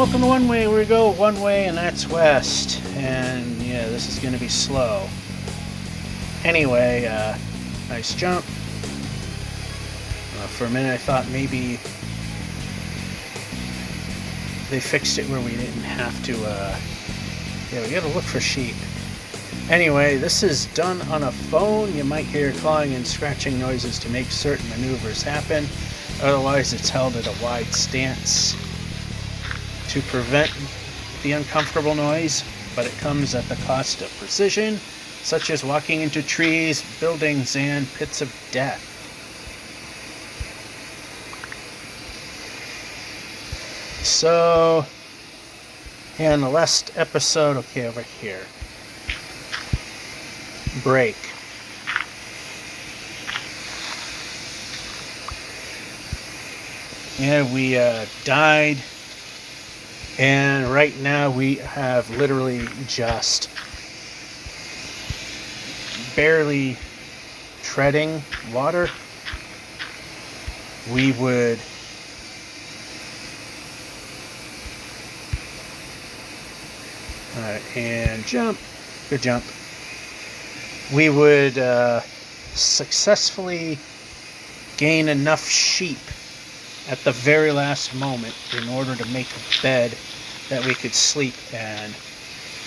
welcome to One Way, where we go one way and that's west. And yeah, this is going to be slow. Anyway, nice jump. For a minute I thought maybe they fixed it where we didn't have to, yeah, we gotta look for sheep. Anyway, this is done on a phone. You might hear clawing and scratching noises to make certain maneuvers happen. Otherwise, it's held at a wide stance to prevent the uncomfortable noise, but it comes at the cost of precision, such as walking into trees, buildings, and pits of death. So, yeah, in the last episode, okay, over here. Break. Yeah, we died, and right now we have literally just barely treading water. We would and jump. Good jump. We would successfully gain enough sheep at the very last moment in order to make a bed that we could sleep and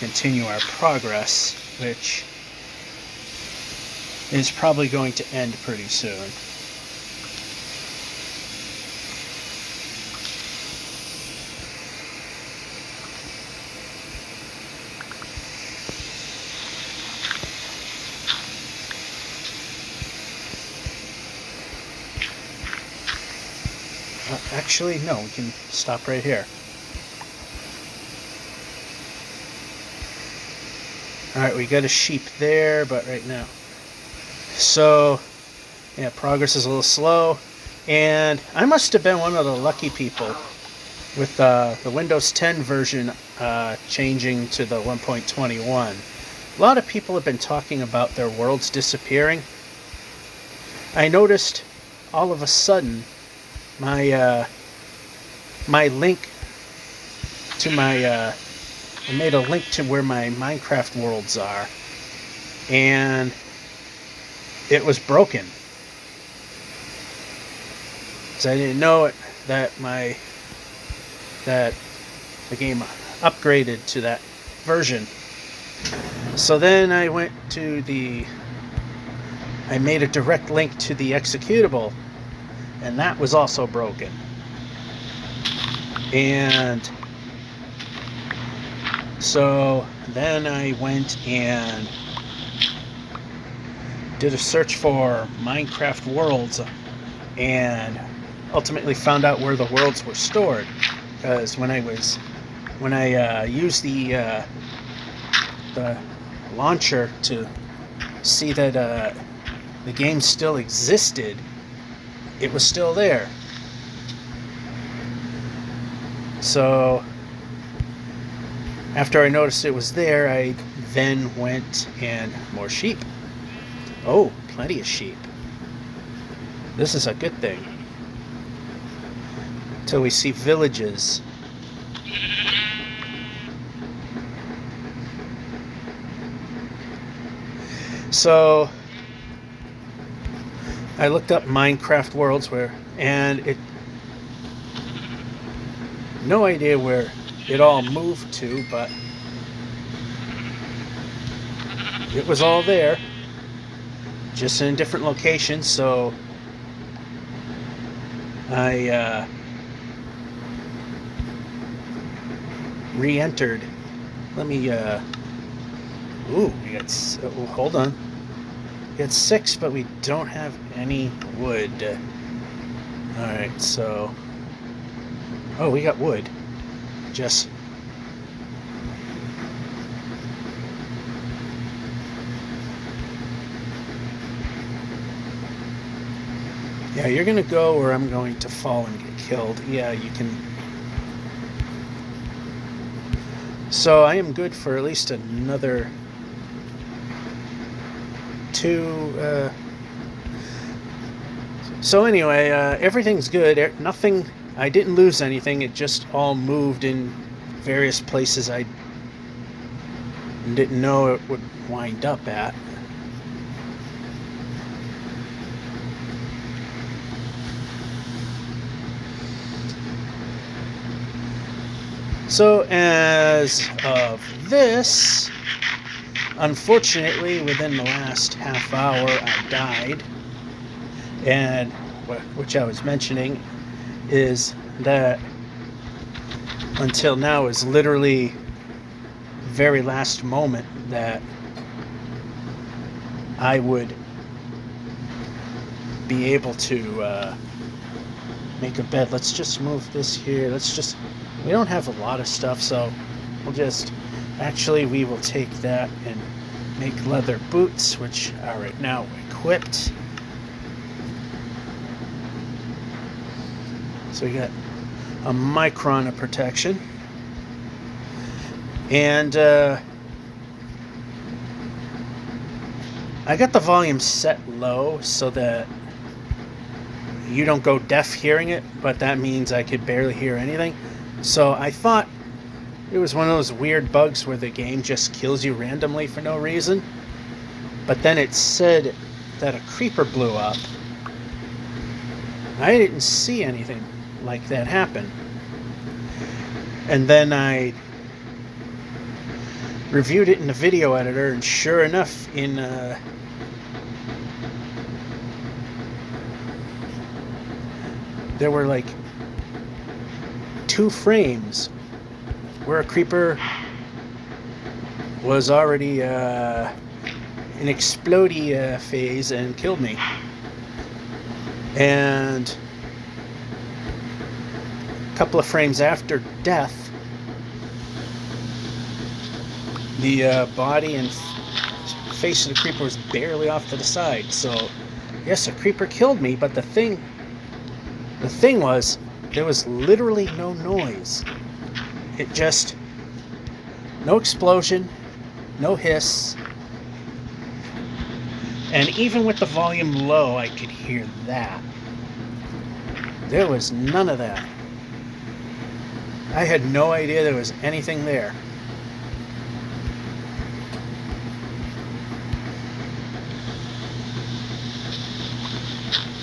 continue our progress, which is probably going to end pretty soon. Actually, no, we can stop right here. Alright, we got a sheep there, but right now. So, yeah, progress is a little slow. And I must have been one of the lucky people with the Windows 10 version changing to the 1.21. A lot of people have been talking about their worlds disappearing. I noticed all of a sudden my link to my I made a link to where my Minecraft worlds are, and it was broken. So I didn't know that the game upgraded to that version. So then I went to I made a direct link to the executable, and that was also broken. And so then I went and did a search for Minecraft worlds, and ultimately found out where the worlds were stored. Because when I used the launcher to see that the game still existed, it was still there. So after I noticed it was there, I then went and more sheep. Oh, plenty of sheep. This is a good thing. Till we see villages. So I looked up Minecraft worlds no idea where it all moved to, but it was all there, just in different locations. So I re-entered. Let me ooh, we got hold on. We got 6, but we don't have any wood. Alright, so oh, we got wood. Just yeah, you're gonna go or I'm going to fall and get killed. Yeah, you can. So I am good for at least another 2 So anyway, everything's good. Nothing. I didn't lose anything. It just all moved in various places I didn't know it would wind up at. So as of this, unfortunately, within the last half hour, I died. And which I was mentioning is that until now is literally the very last moment that I would be able to make a bed. Let's just move this here. We don't have a lot of stuff, so we will take that and make leather boots, which are right now equipped. So we got a micron of protection. And I got the volume set low so that you don't go deaf hearing it, but that means I could barely hear anything. So I thought it was one of those weird bugs where the game just kills you randomly for no reason. But then it said that a creeper blew up. I didn't see anything like that happen. And then I reviewed it in the video editor, and sure enough, there were like 2 frames where a creeper was already in explodey phase and killed me. And a couple of frames after death, the body and face of the creeper was barely off to the side. So yes, a creeper killed me, but the thing was, there was literally no noise. It just, no explosion, no hiss. And even with the volume low, I could hear that. There was none of that. I had no idea there was anything there.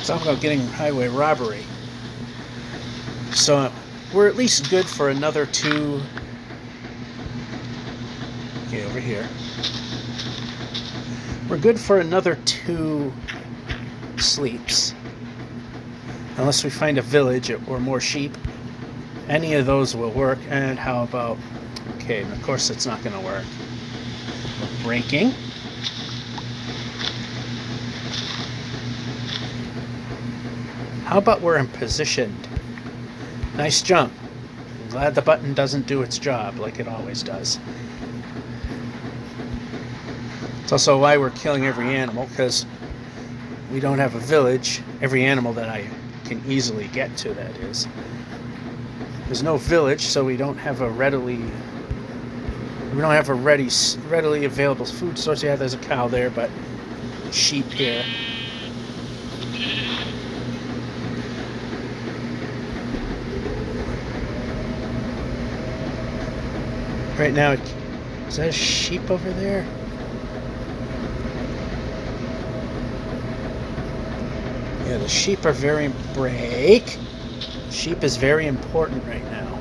Talk about getting highway robbery. So we're at least good for another 2. Okay, over here. We're good for another 2 sleeps. Unless we find a village or more sheep. Any of those will work. And how about... Okay, of course it's not going to work. We're breaking. How about we're in position? Nice jump. I'm glad the button doesn't do its job like it always does. It's also why we're killing every animal, because we don't have a village. Every animal that I can easily get to, that is. There's no village, so we don't have a readily available food source. Yeah, there's a cow there, but sheep here. Right now, is that a sheep over there? Yeah, the sheep are break. Sheep is very important right now.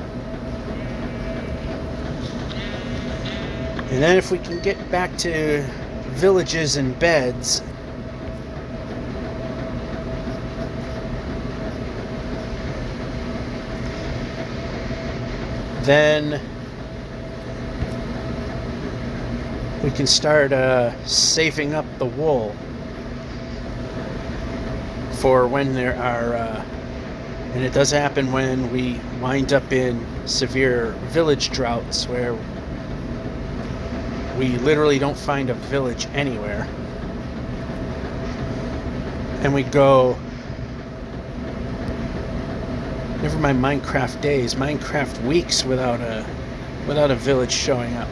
And then if we can get back to villages and beds, then we can start saving up the wool for when there are, and it does happen when we wind up in severe village droughts where we literally don't find a village anywhere. And we go, never mind Minecraft days, Minecraft weeks without a village showing up.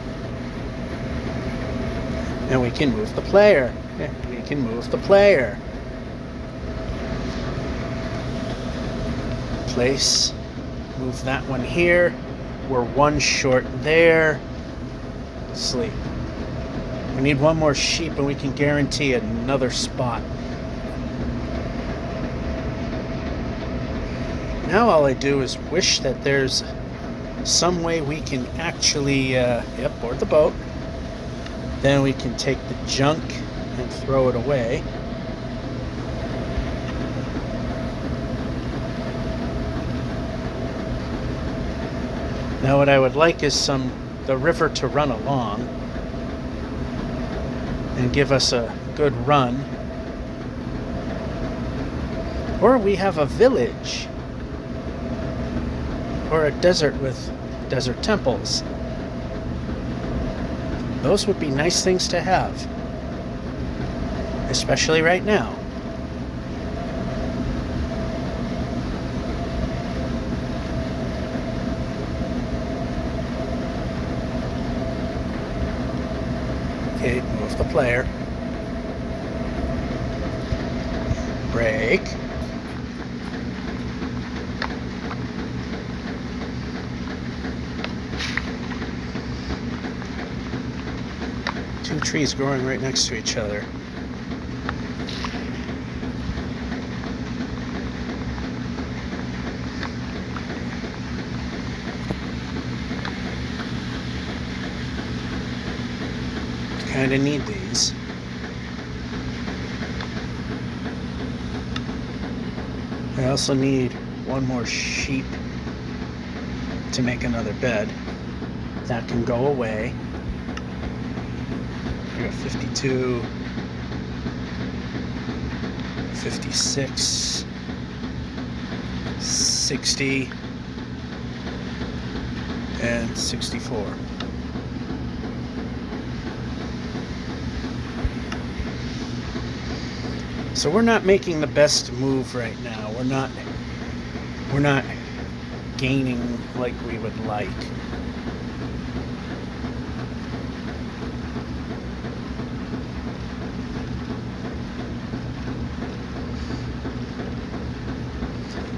And we can move the player. Yeah, we can move the player. Place. Move that one here. we're one short there. Sleep. We need one more sheep and we can guarantee another spot. Now all I do is wish that there's some way we can actually, board the boat. Then we can take the junk and throw it away. Now what I would like is the river to run along and give us a good run. Or we have a village. Or a desert with desert temples. Those would be nice things to have. Especially right now. Okay, move the player. Brake. Two trees growing right next to each other. Kind of need these. I also need one more sheep to make another bed. That can go away. We got 52, 56, 60, and 64. So we're not making the best move right now. We're not gaining like we would like.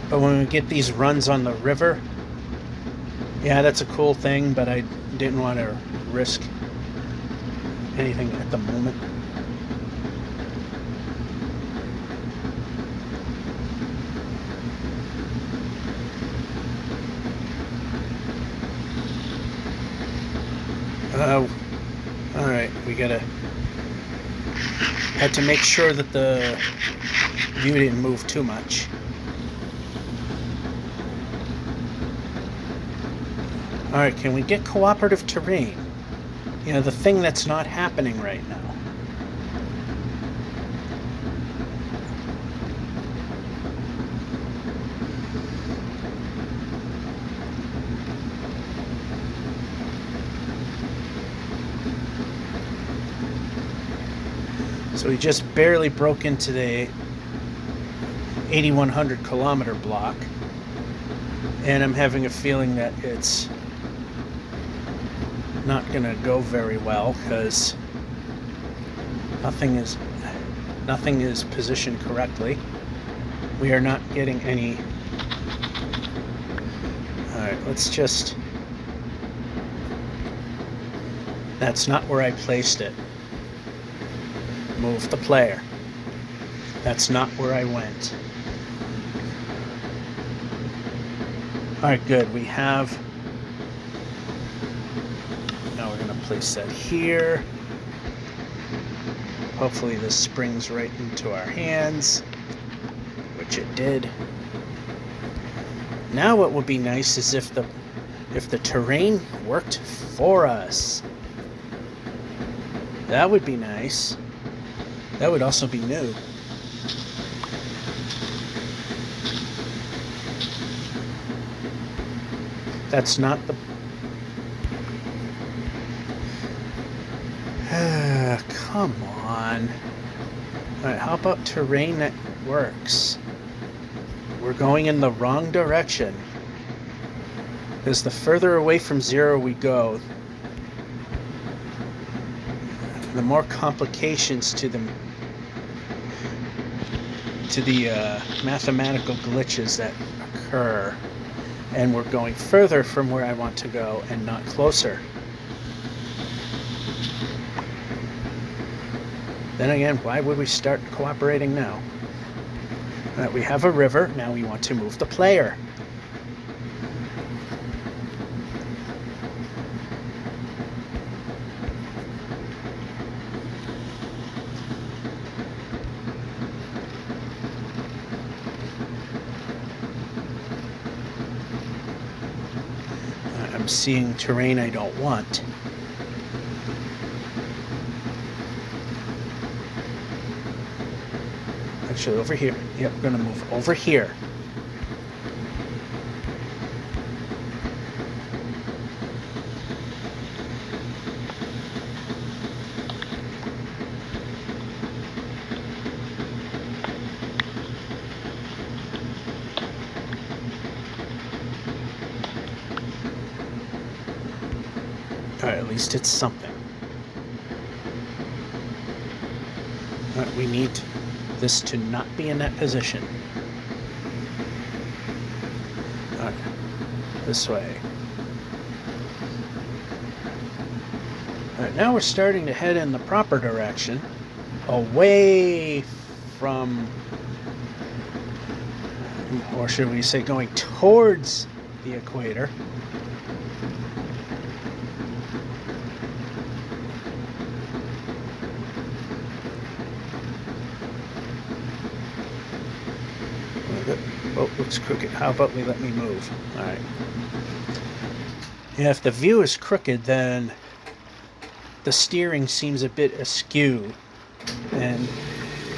But when we get these runs on the river, yeah, that's a cool thing, but I didn't want to risk anything at the moment. Alright, had to make sure that the view didn't move too much. Alright, can we get cooperative terrain? You know, the thing that's not happening right now. So we just barely broke into the 8,100 kilometer block, and I'm having a feeling that it's not going to go very well because nothing is positioned correctly. We are not getting any. All right, let's just. That's not where I placed it. Move the player. That's not where I went. Alright, good. We have... Now we're going to place that here. Hopefully this springs right into our hands, which it did. Now what would be nice is if the terrain worked for us. That would be nice. That would also be new. That's not the... Come on. Alright, how about terrain that works? We're going in the wrong direction. Because the further away from zero we go, the more complications to the mathematical glitches that occur. and we're going further from where I want to go and not closer. Then again, why would we start cooperating now? We have a river, now we want to move the player. I'm seeing terrain I don't want. Actually, over here. Yep, we're going to move over here. Alright, at least it's something. Alright, we need this to not be in that position. Alright, this way. Alright, now we're starting to head in the proper direction, away from, or should we say going towards the equator. Oh, looks crooked. How about we let me move? Alright. Yeah, if the view is crooked, then the steering seems a bit askew and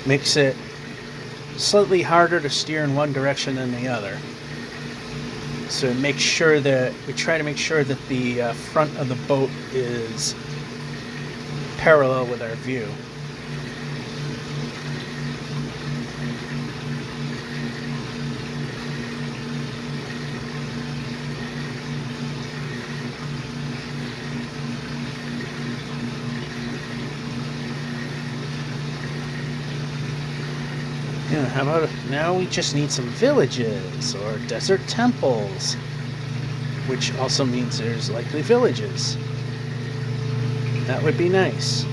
makes it slightly harder to steer in one direction than the other. So make sure that we try to make sure that the front of the boat is parallel with our view. Yeah, how about now we just need some villages or desert temples, which also means there's likely villages. That would be nice.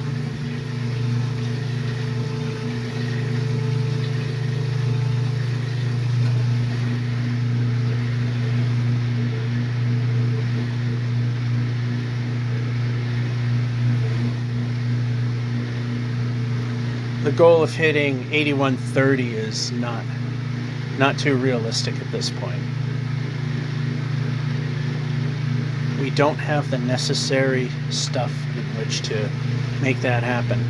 The goal of hitting 8130 is not too realistic at this point. We don't have the necessary stuff in which to make that happen.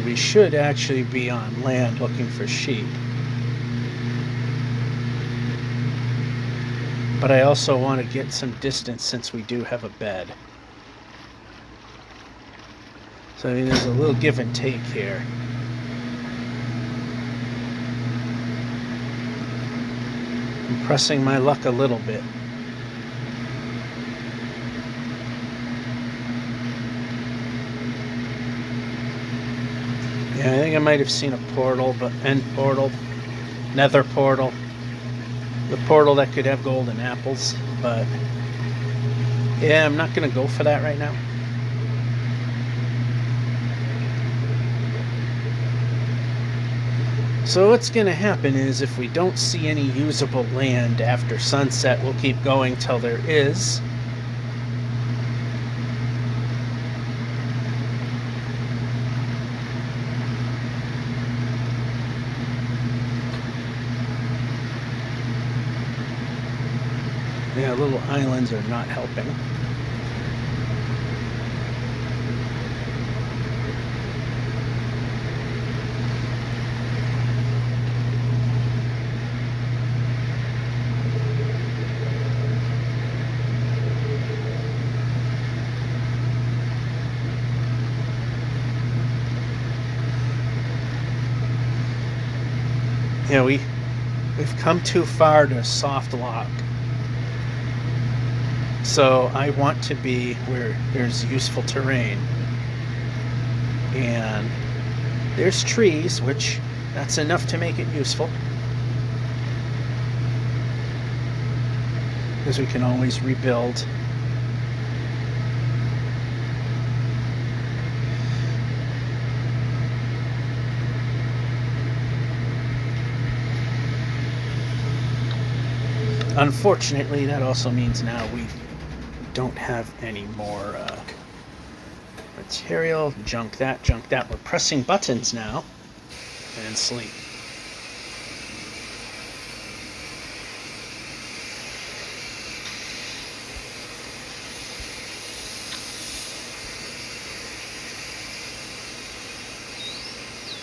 We should actually be on land looking for sheep. But I also want to get some distance since we do have a bed. So I mean, there's a little give and take here. I'm pressing my luck a little bit. Yeah, I think I might have seen a portal, but end portal, nether portal, the portal that could have golden apples, but yeah, I'm not going to go for that right now. So what's going to happen is if we don't see any usable land after sunset, we'll keep going till there is. Yeah, little islands are not helping. You know, we've come too far to soft log. So I want to be where there's useful terrain. And there's trees, which that's enough to make it useful. Because we can always rebuild. Unfortunately, that also means now we don't have any more material. Junk that, junk that. We're pressing buttons now. And sleep.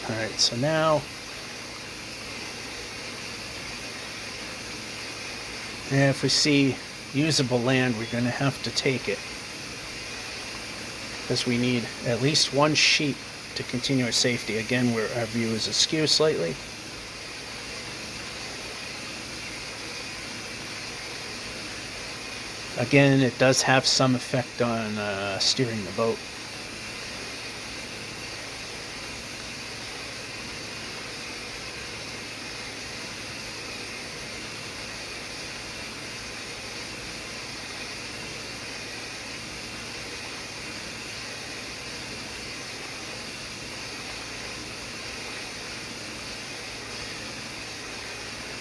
Alright, so now if we see usable land, we're going to have to take it. Because we need at least one sheep to continue our safety. Again, where our view is askew slightly. Again, it does have some effect on steering the boat.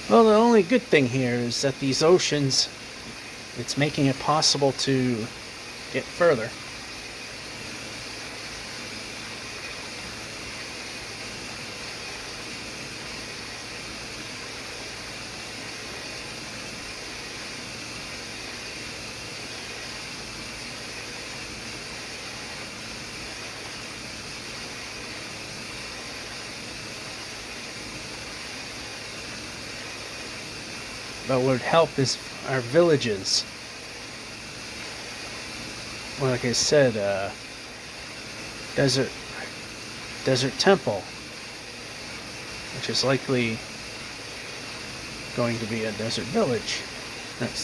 Well, the only good thing here is that these oceans, it's making it possible to get further. But what would help is our villages. Well, like I said, desert temple, which is likely going to be a desert village.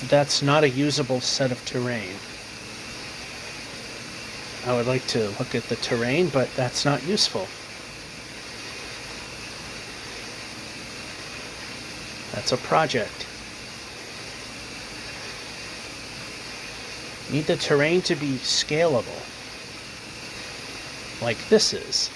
That's not a usable set of terrain. I would like to look at the terrain, but that's not useful. That's a project. Need the terrain to be scalable, like this is.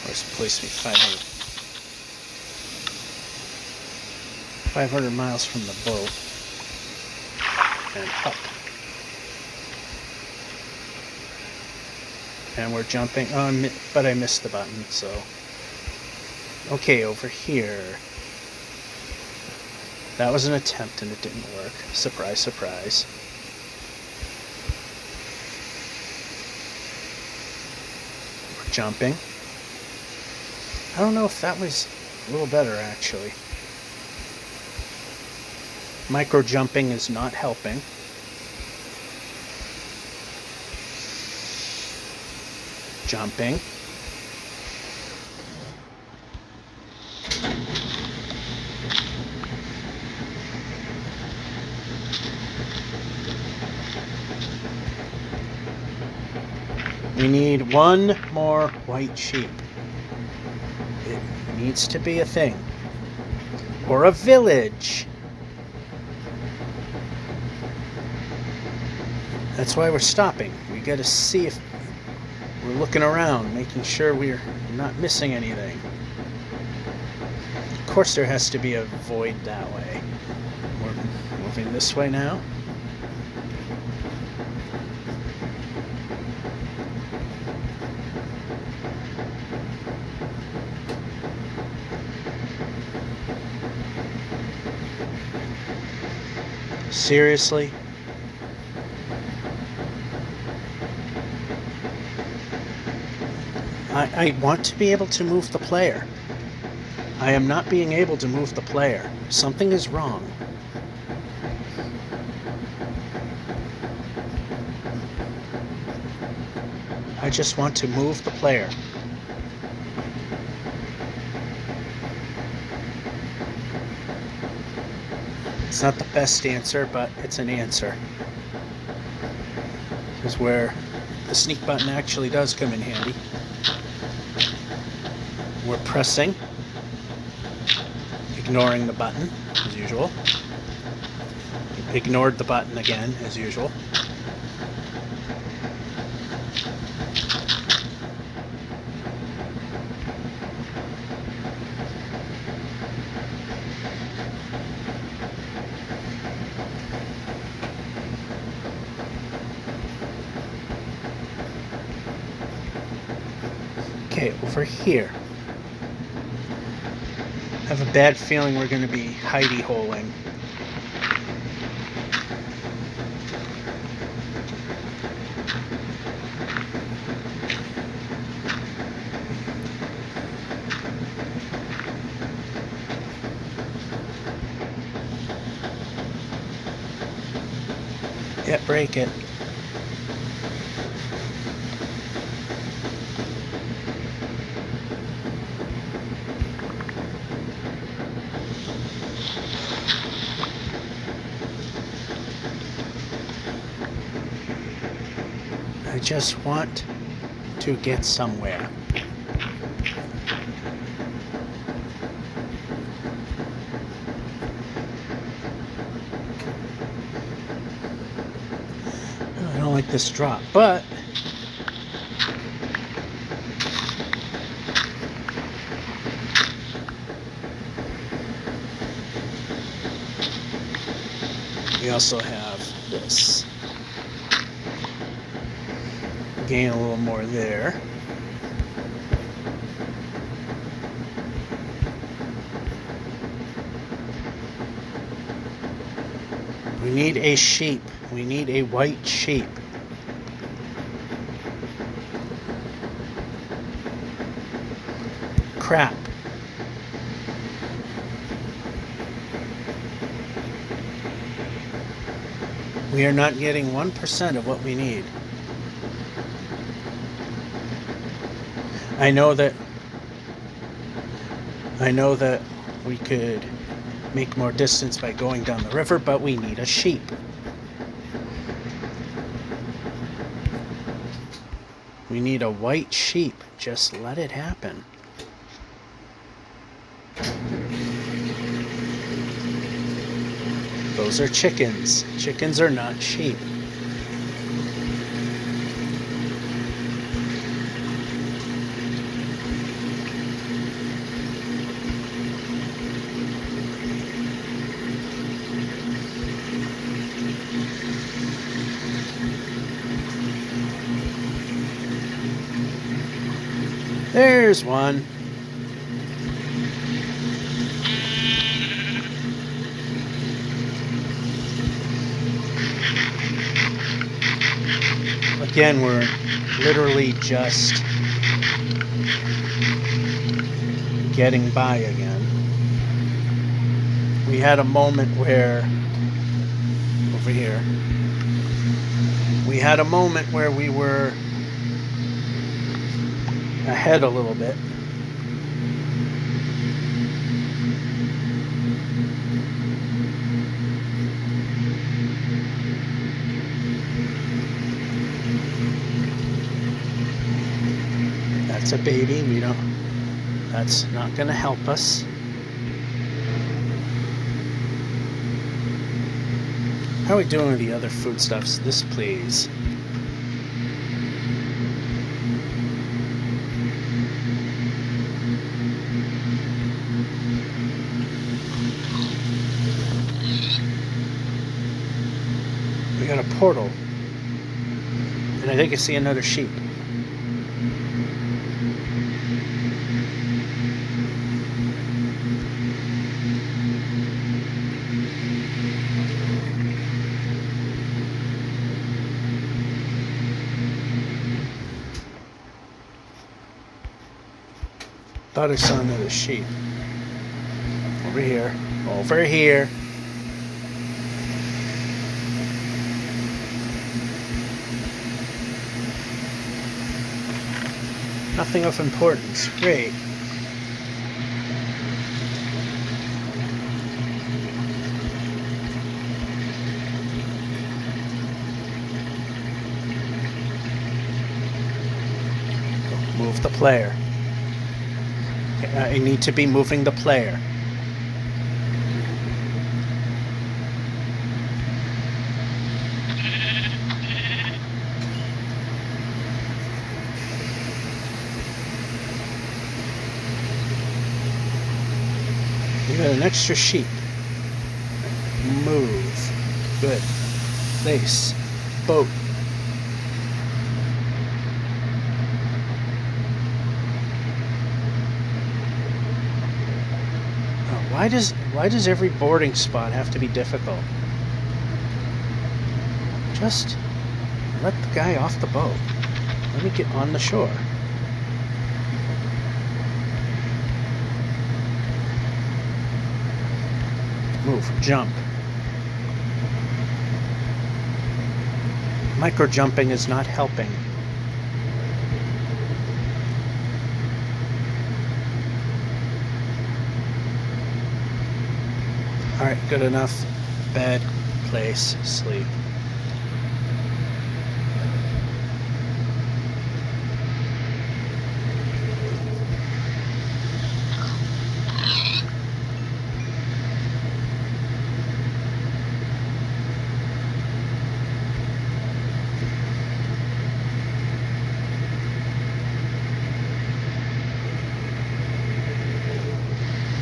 Let's place me 500 miles from the boat. And up. And we're jumping. Oh, but I missed the button, so. Okay, over here. That was an attempt and it didn't work. Surprise, surprise. We're jumping. I don't know if that was a little better, actually. Micro jumping is not helping. Jumping. We need one more white sheep. It needs to be a thing. Or a village. That's why we're stopping. We got to see if we're looking around, making sure we're not missing anything. Of course there has to be a void that way. We're moving this way now. Seriously? I want to be able to move the player. I am not being able to move the player. Something is wrong. I just want to move the player. It's not the best answer, but it's an answer. This is where the sneak button actually does come in handy. We're pressing, ignoring the button, as usual. Ignored the button again, as usual. Okay, over here. I have a bad feeling we're going to be hidey-holing. Yeah, break it. I just want to get somewhere. I don't like this drop, but we also have this. Gain a little more there. We need a sheep. We need a white sheep. Crap. We are not getting 1% of what we need. I know that we could make more distance by going down the river, but we need a sheep. We need a white sheep. Just let it happen. Those are chickens. Chickens are not sheep. There's one. Again, we're literally just getting by again. We had a moment where, over here, we had a moment where we were ahead a little bit. That's a baby. That's not going to help us. How are we doing with the other foodstuffs? This, please. We got a portal. And I think I see another sheep. Thought I saw another sheep. Over here. Over here. Nothing of importance. Great. Move the player. I need to be moving the player. You got an extra sheep. Move. Good. Place. Boat. Why does every boarding spot have to be difficult? Just let the guy off the boat. Let me get on the shore. Move, jump. Micro jumping is not helping. Alright, good enough. Bed, place, sleep.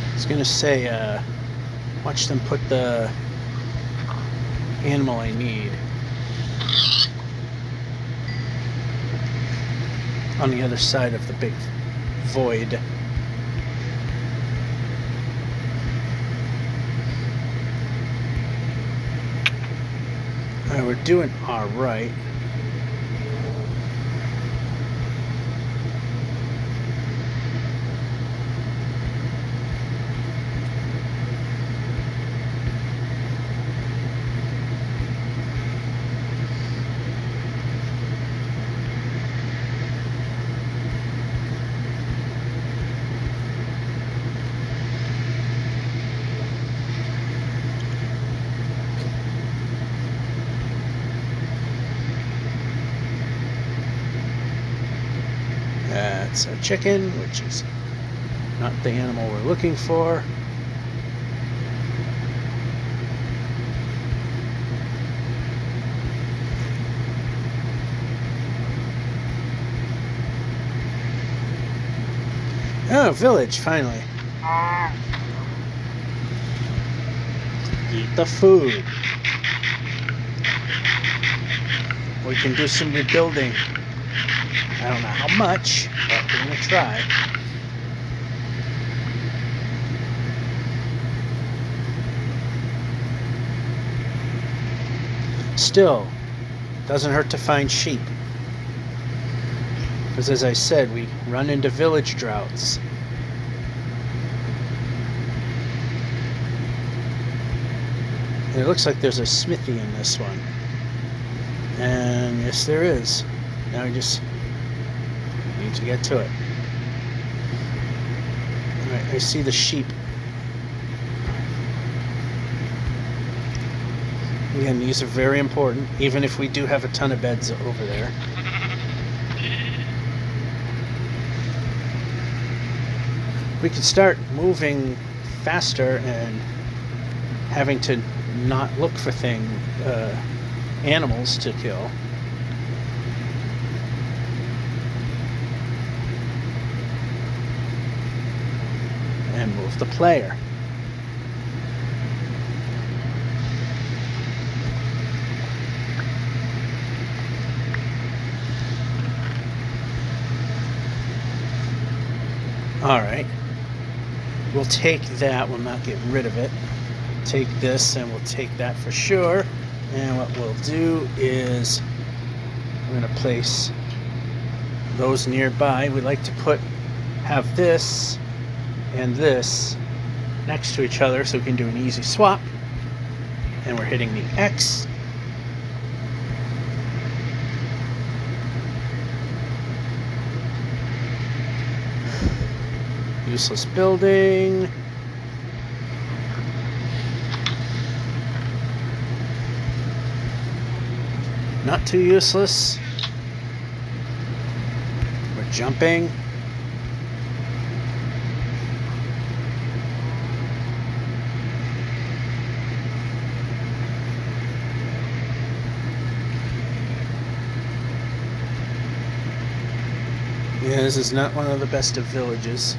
I was gonna say, watch them put the animal I need on the other side of the big void. Alright, we're doing alright. That's a chicken, which is not the animal we're looking for. Oh, village, finally. Eat the food. We can do some rebuilding. I don't know how much, but we're going to try. Still, doesn't hurt to find sheep. Because as I said, we run into village droughts. And it looks like there's a smithy in this one. And yes, there is. Now we just need to get to it. Alright, I see the sheep. Again, these are very important, even if we do have a ton of beds over there. We could start moving faster and having to not look for animals to kill. And move the player. Alright. We'll take that. We'll not get rid of it. Take this and we'll take that for sure. And what we'll do is we're going to place those nearby. We like to have this and this next to each other so we can do an easy swap. And we're hitting the X. Useless building. Not too useless. We're jumping. Yeah, this is not one of the best of villages.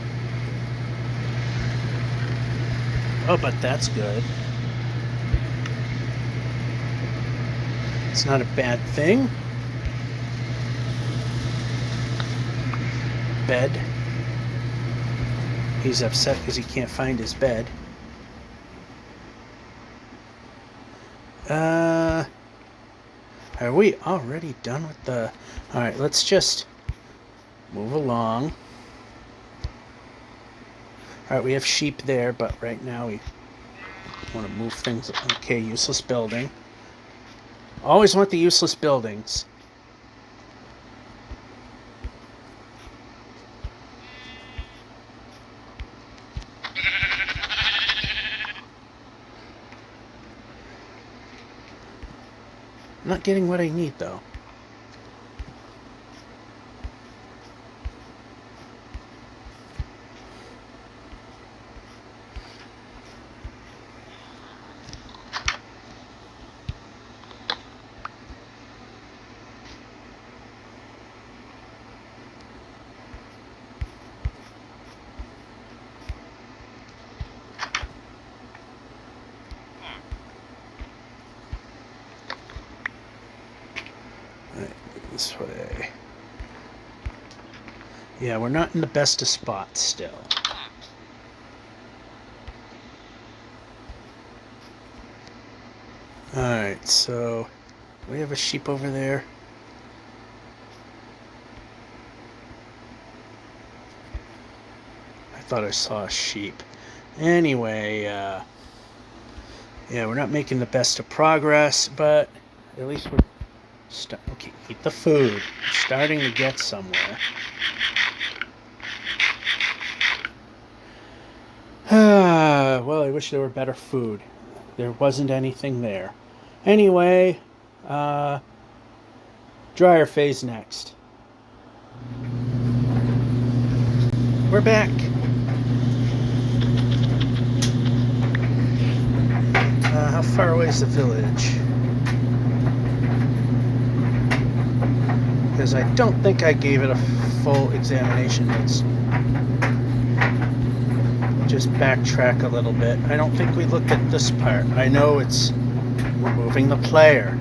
Oh, but that's good. It's not a bad thing. Bed. He's upset because he can't find his bed. Are we already done with the... Alright, let's just move along. Alright, we have sheep there, but right now we want to move things. Okay, useless building. Always want the useless buildings. I'm not getting what I need, though. This way. Yeah, we're not in the best of spots still. Alright, so we have a sheep over there. I thought I saw a sheep. Anyway, yeah, we're not making the best of progress, but at least we're... Okay, eat the food. We're starting to get somewhere. Well, I wish there were better food. There wasn't anything there. Anyway, dryer phase next. We're back. How far away is the village? Because I don't think I gave it a full examination. Let's just backtrack a little bit. I don't think we looked at this part. I know it's removing the player.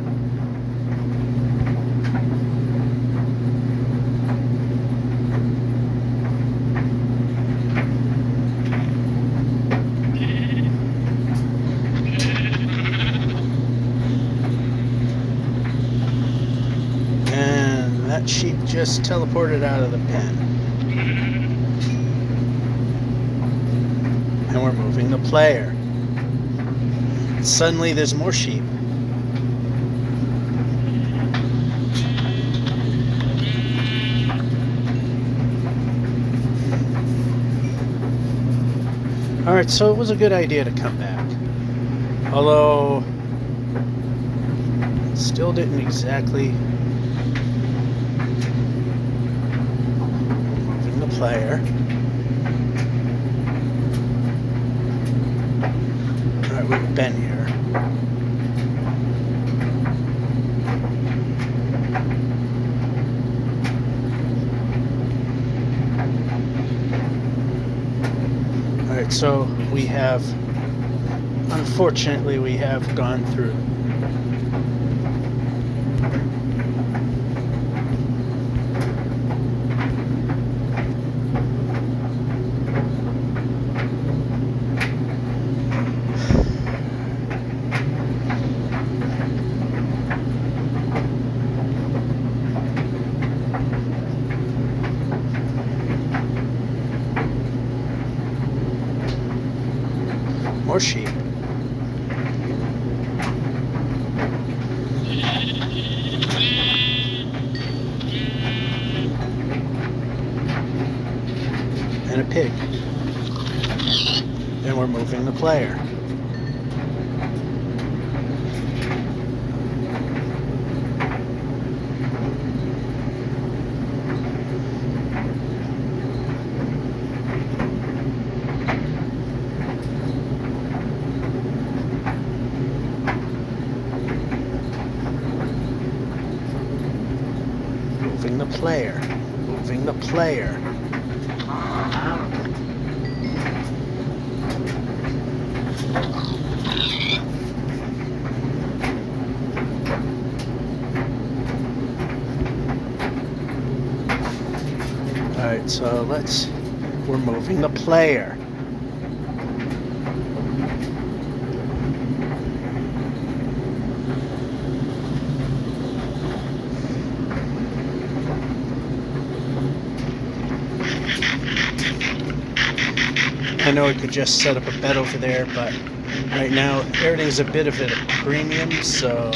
That sheep just teleported out of the pen. And we're moving the player. And suddenly there's more sheep. Alright, so it was a good idea to come back. Although, it still didn't exactly... Player. Alright, we've been here. Alright, so we have, unfortunately, we have gone through. More sheep. And a pig. And we're moving the player. Moving the player. Moving the player. Alright, so we're moving the player. I know we could just set up a bed over there, but right now everything's a bit of a premium, so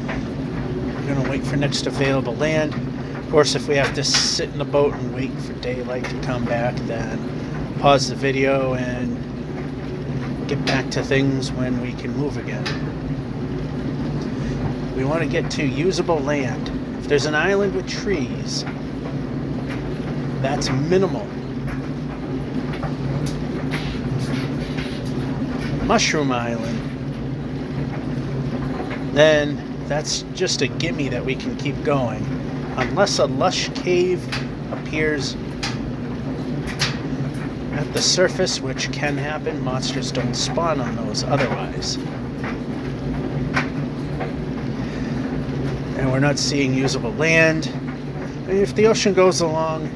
I'm going to wait for next available land. Of course, if we have to sit in the boat and wait for daylight to come back, then pause the video and get back to things when we can move again. We want to get to usable land. If there's an island with trees, that's minimal. Mushroom Island, then that's just a gimme that we can keep going. Unless a lush cave appears at the surface, which can happen, monsters don't spawn on those otherwise. And we're not seeing usable land. If the ocean goes along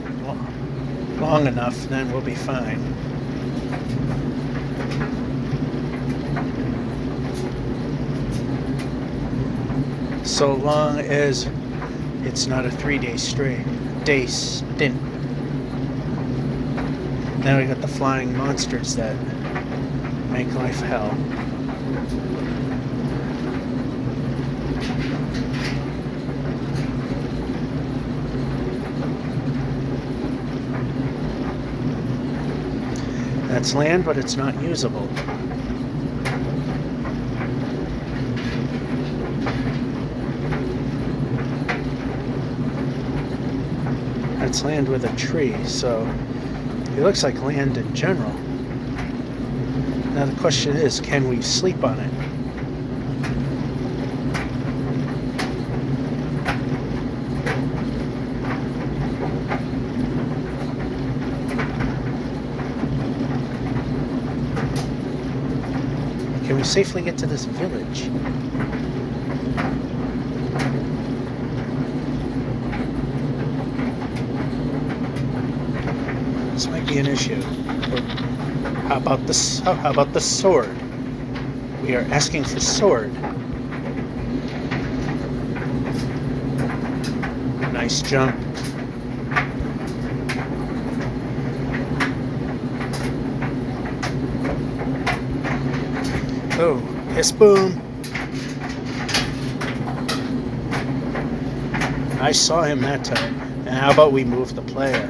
long enough, then we'll be fine. So long as it's not a 3-day stint. Now we got the flying monsters that make life hell. That's land, but it's not usable. It's land with a tree, so it looks like land in general. Now the question is, can we sleep on it? Can we safely get to this village? This might be an issue. How about the sword? We are asking for sword. Nice jump. Oh, yes, boom. I saw him that time. And how about we move the player?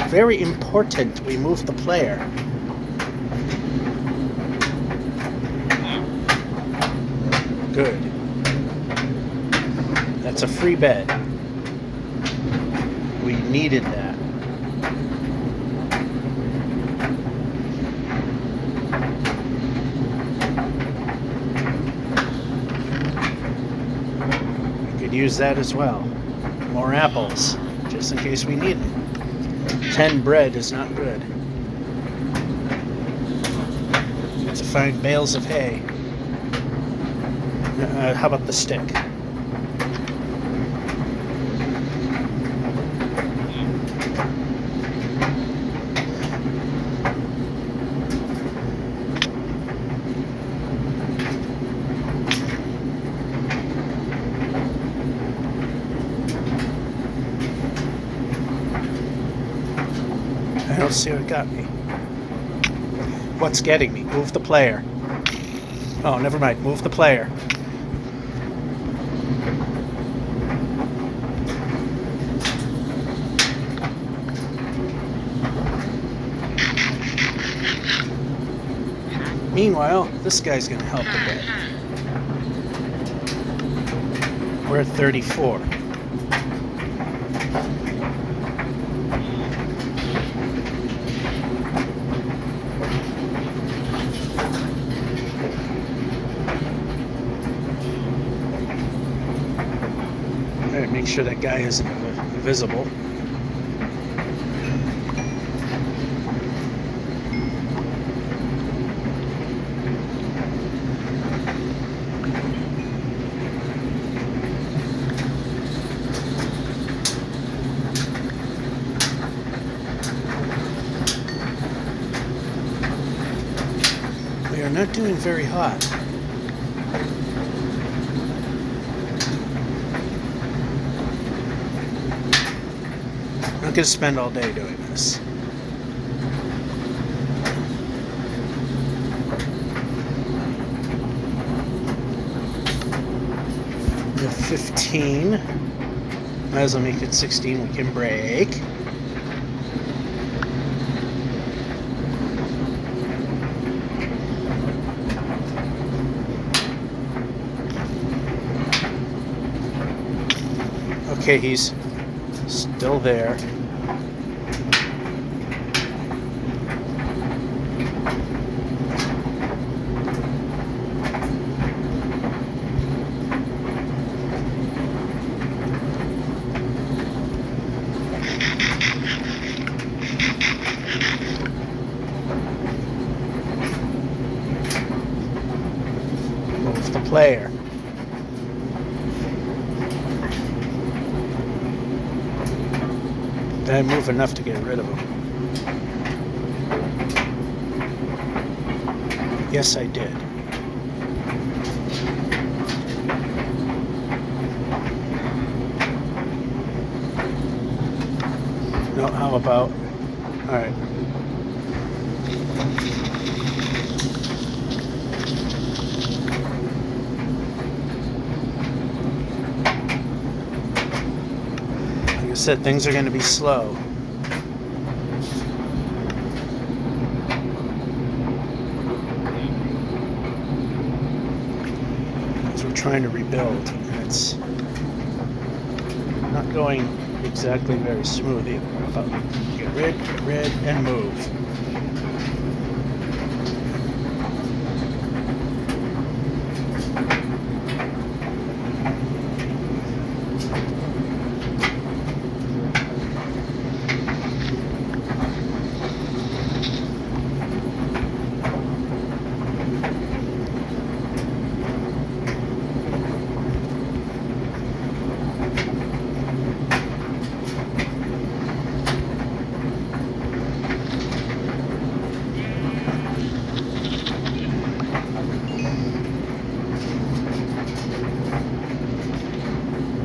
Very important, we move the player. Good. That's a free bed. We needed that. We could use that as well. More apples, just in case we need them. 10 bread is not good. Need to find bales of hay. How about the stick? I don't see what got me. what's getting me. Move the player. Oh, never mind. Move the player. Meanwhile, this guy's going to help a bit. We're at 34. Alright, make sure that guy isn't invisible. We are not doing very hot. I'm not going to spend all day doing this. We have 15. Might as well make it 16. We can break. Okay, he's still there. Move the player. Did I move enough to get rid of him? Yes, I did. No, how about... Alright. Like I said, things are going to be slow. As we're trying to rebuild, and it's not going exactly very smooth either. But get rid, and move.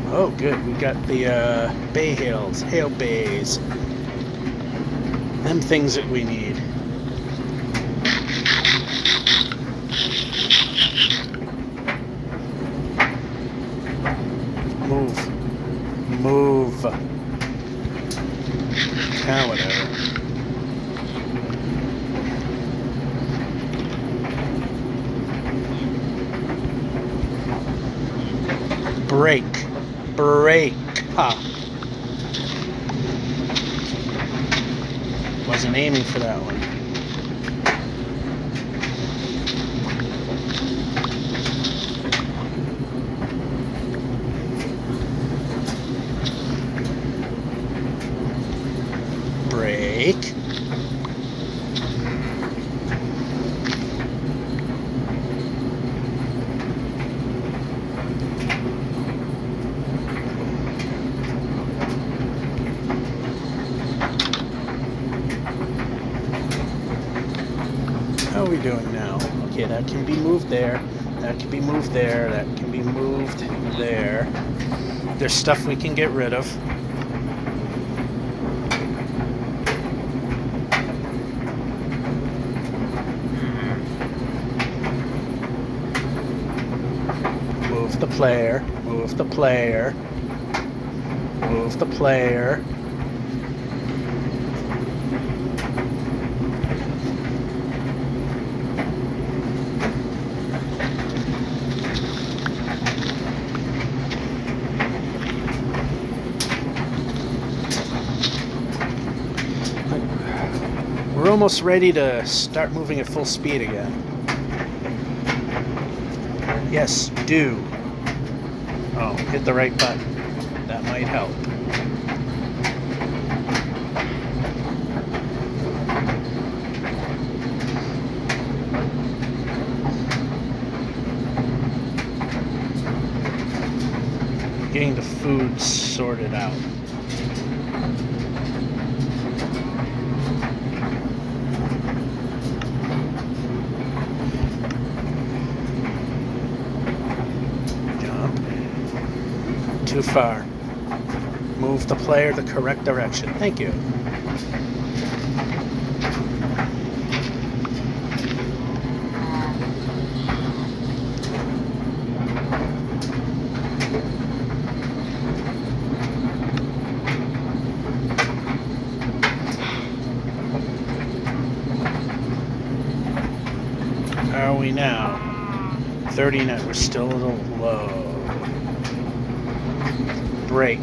Oh, good. We got the bay hails, hail bays. Them things that we need. Move. Move. Ah, whatever. Break. Break. Ah. Wasn't aiming for that one. Break. How are we doing now? Okay, that can be moved there. That can be moved there. That can be moved there. There's stuff we can get rid of. Move the player. Move the player. Move the player. We're almost ready to start moving at full speed again. Yes, do. Oh, hit the right button. That might help. Getting the food sorted out. Too far. Move the player the correct direction. Thank you. How are we now? 39. We're still a little low. Break.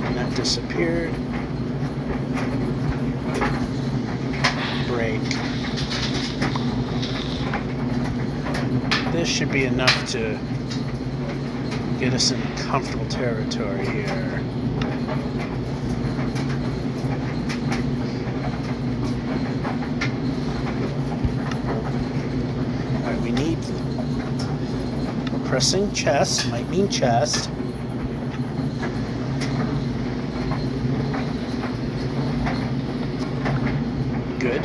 And that disappeared. Break. This should be enough to get us in comfortable territory here. Pressing chest might mean chest. Good.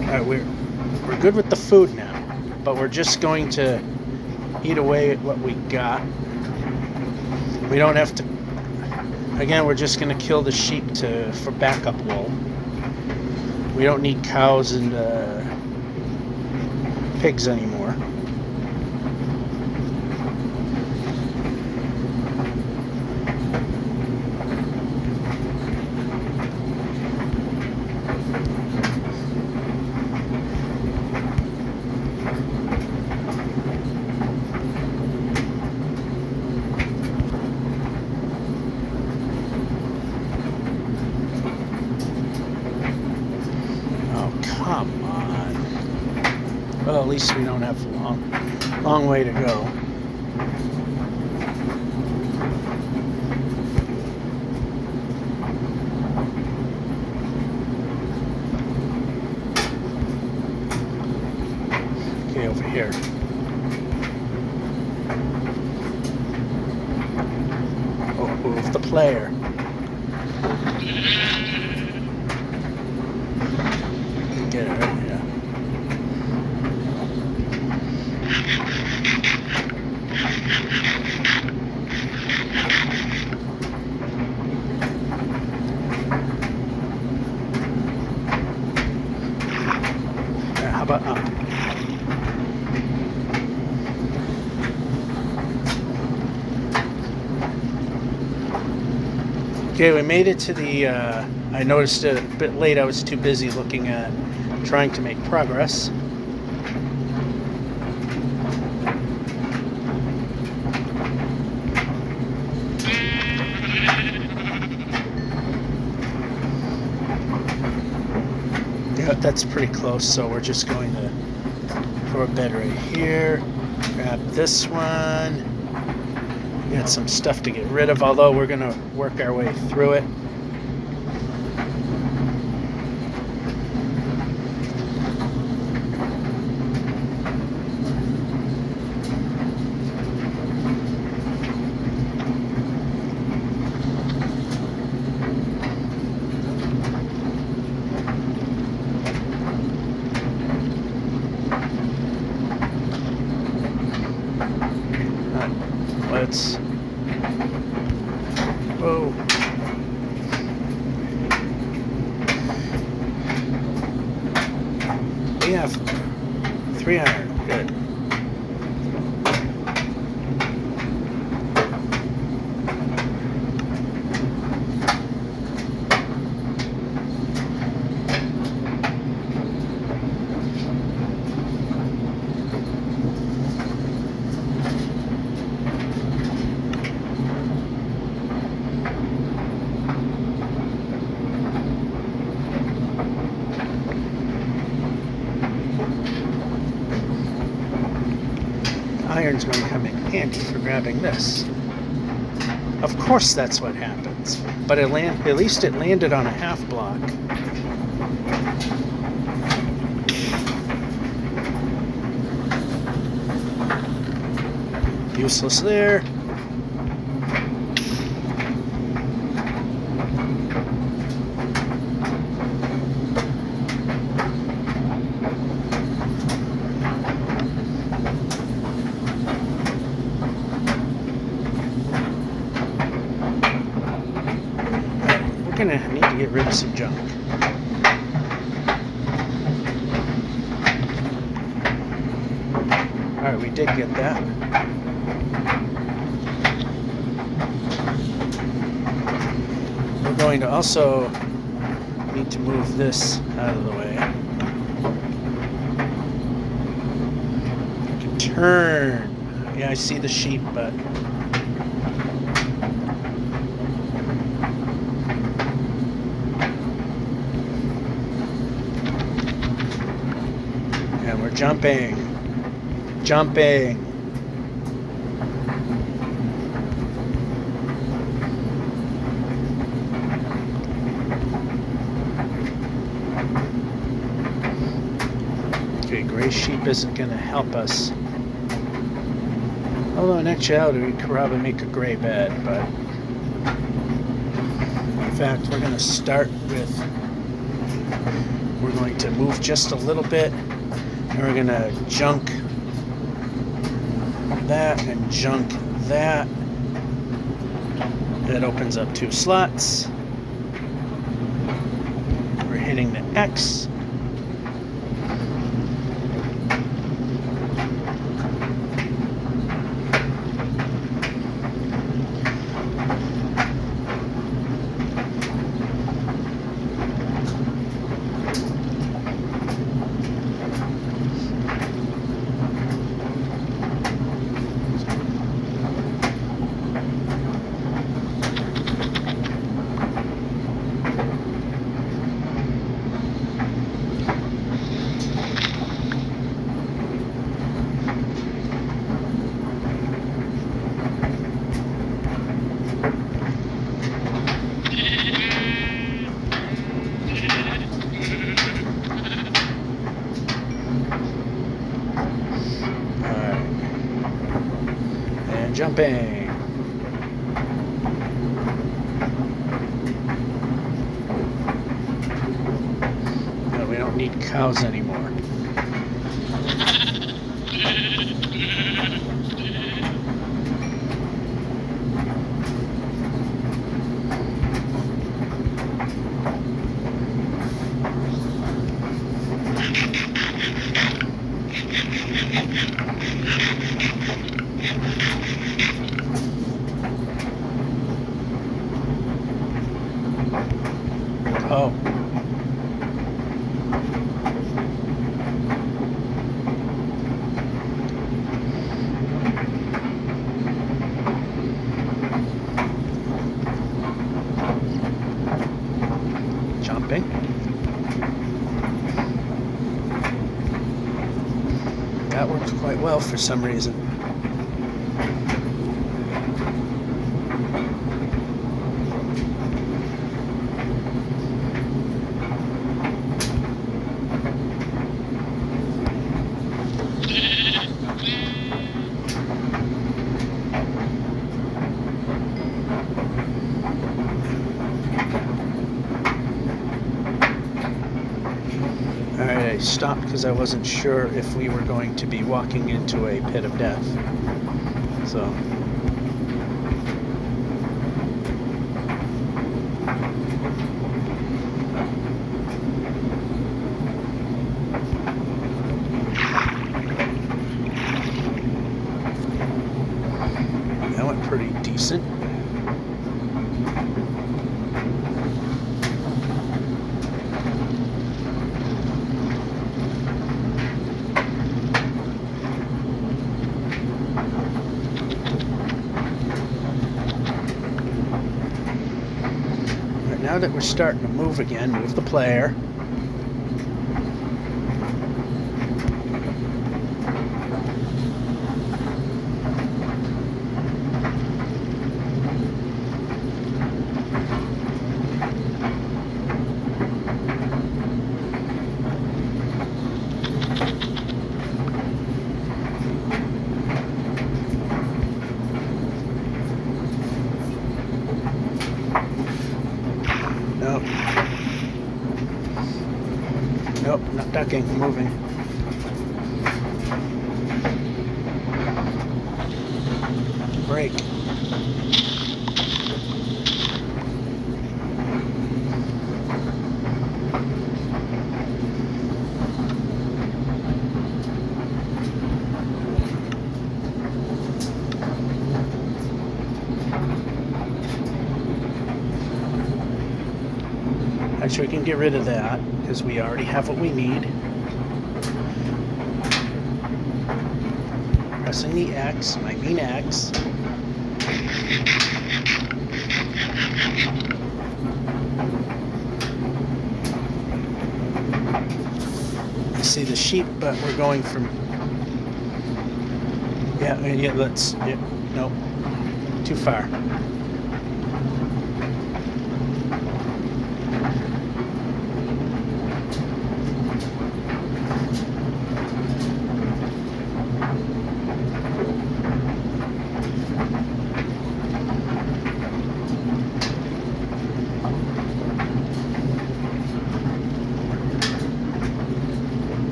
All right, we're good with the food now, but we're just going to eat away at what we got. We don't have to. Again, we're just going to kill the sheep for backup wool. We don't need cows and pigs anymore. Come on. Well, at least we don't have a long way to go. Okay, over here. Oh, move the player. Get it right here. How about up? Okay, we made it to the, I noticed it a bit late, I was too busy looking at trying to make progress. Yeah, that's pretty close, so we're just going to throw a bed right here, grab this one. We got some stuff to get rid of, although we're going to work our way through it. Let's. Whoa. 3 iron. Good. Iron's going to come in handy for grabbing this. Of course that's what happens. But at least it landed on a half block. Useless there. We're gonna need to get rid of some junk. Alright, we did get that. We're going to also need to move this out of the way. I can turn. Yeah, I see the sheep, but we're jumping. Jumping. Okay, gray sheep isn't going to help us. Although in actuality we could probably make a gray bed, but in fact we're going to start with, we're going to move just a little bit. And we're going to junk that and junk that. That opens up 2 slots. We're hitting the X. Jumping. No, we don't need cows anymore. Oh. Jumping. That worked quite well for some reason. Alright, I stopped because I wasn't sure if we were going to be walking into a pit of death. So. pretty decent. Right, now that we're starting to move again, move the player. Nope. Nope, not ducking, moving. Break. Actually, we can get rid of that because we already have what we need. Pressing the X, I mean X. I see the sheep, but we're going from. Yeah, let's. Yeah, nope. Too far.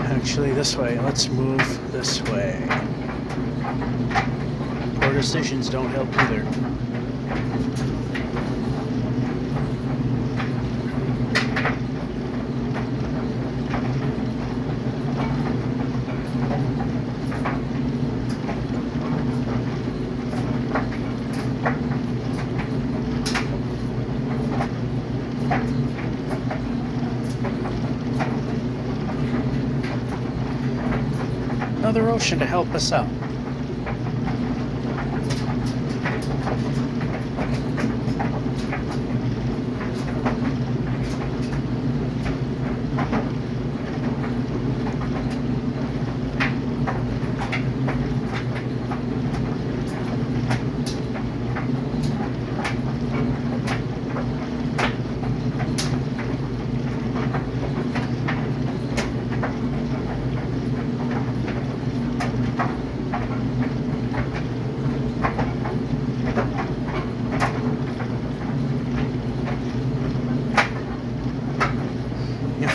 Actually, this way. Let's move this way. Poor decisions don't help either. Another ocean to help us out.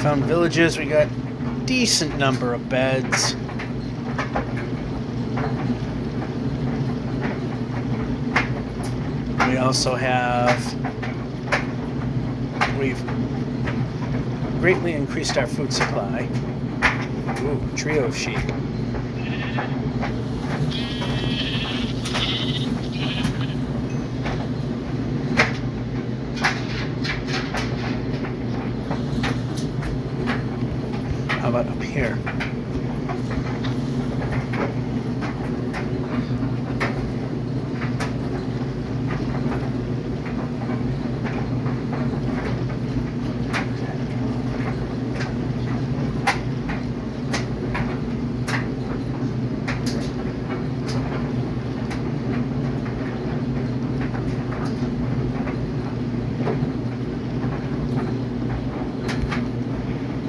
Found villages. We got decent number of beds. We also have, we've greatly increased our food supply. Ooh, trio of sheep. How about up here?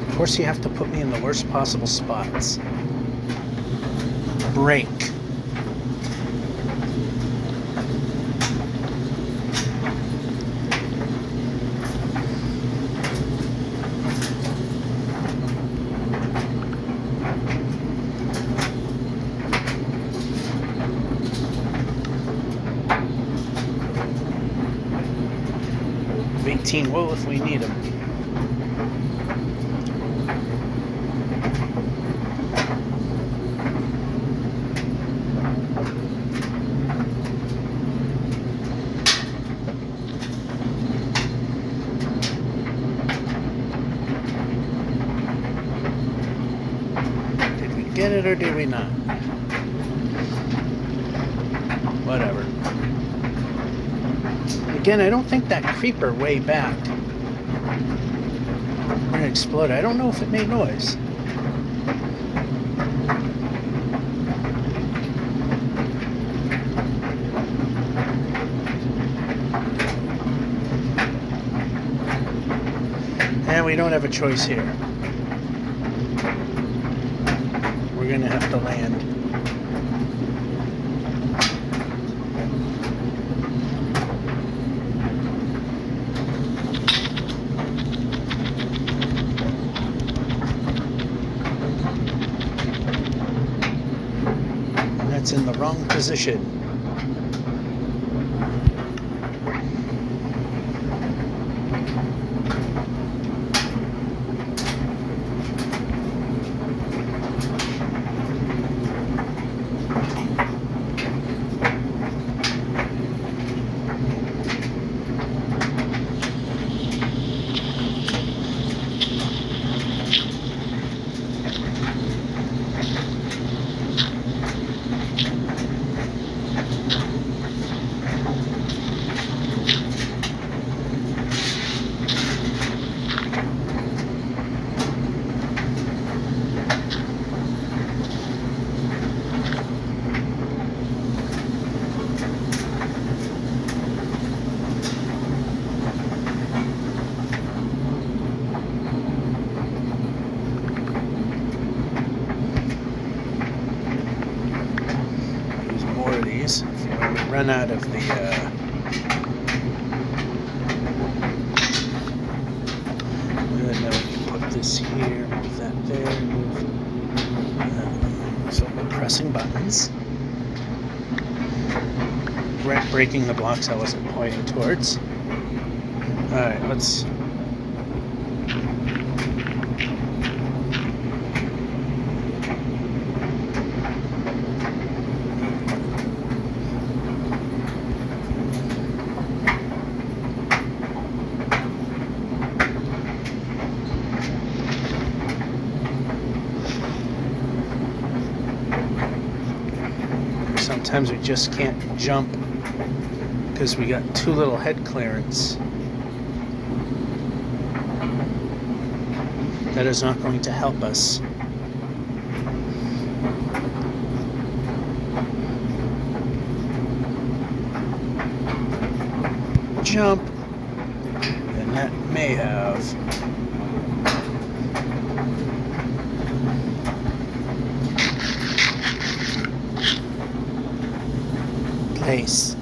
Of course, you have to put me in the worst possible spots. Break. Wool if we need them. get it or did we not? Whatever. Again, I don't think that creeper way back when it exploded, I don't know if it made noise. And we don't have a choice here. We're going to have to land. That's in the wrong position. Run out of the now we can put this here, move that there, move so we're pressing buttons, breaking the blocks I wasn't pointing towards. Alright, let's sometimes we just can't jump because we got too little head clearance. That is not going to help us. Jump, and that may have. Place.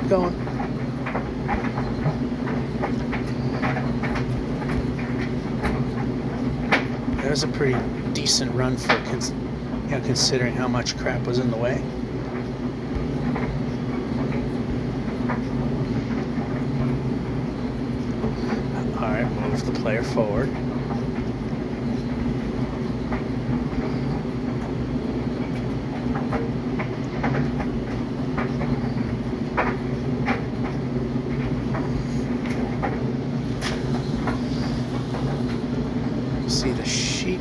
Going. That was a pretty decent run for considering how much crap was in the way. All right, move the player forward. See the sheep.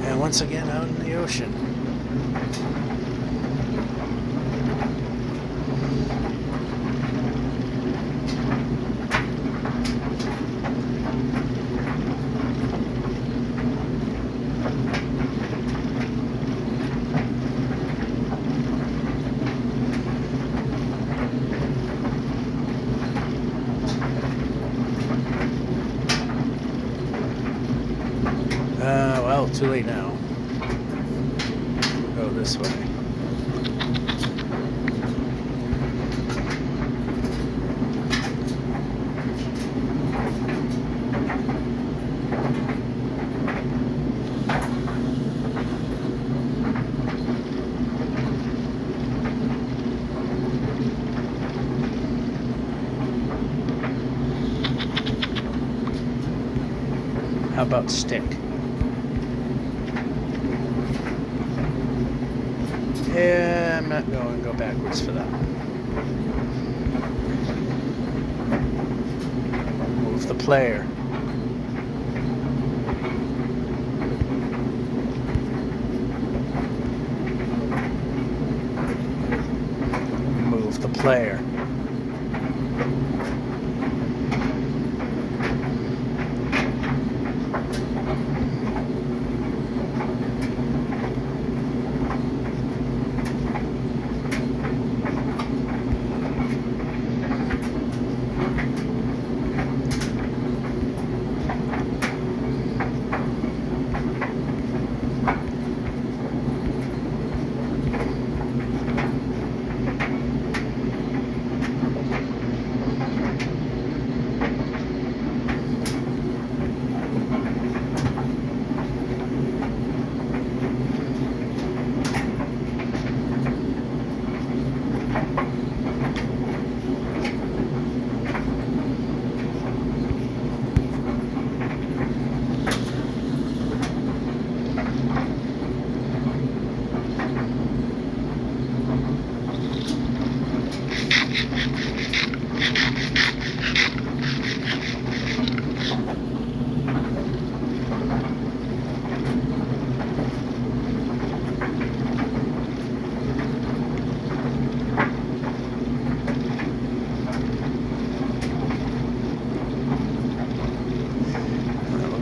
And once again out in the ocean. too late now. Go this way. How about stick? Yeah, I'm not going to go backwards for that. Move the player. Move the player.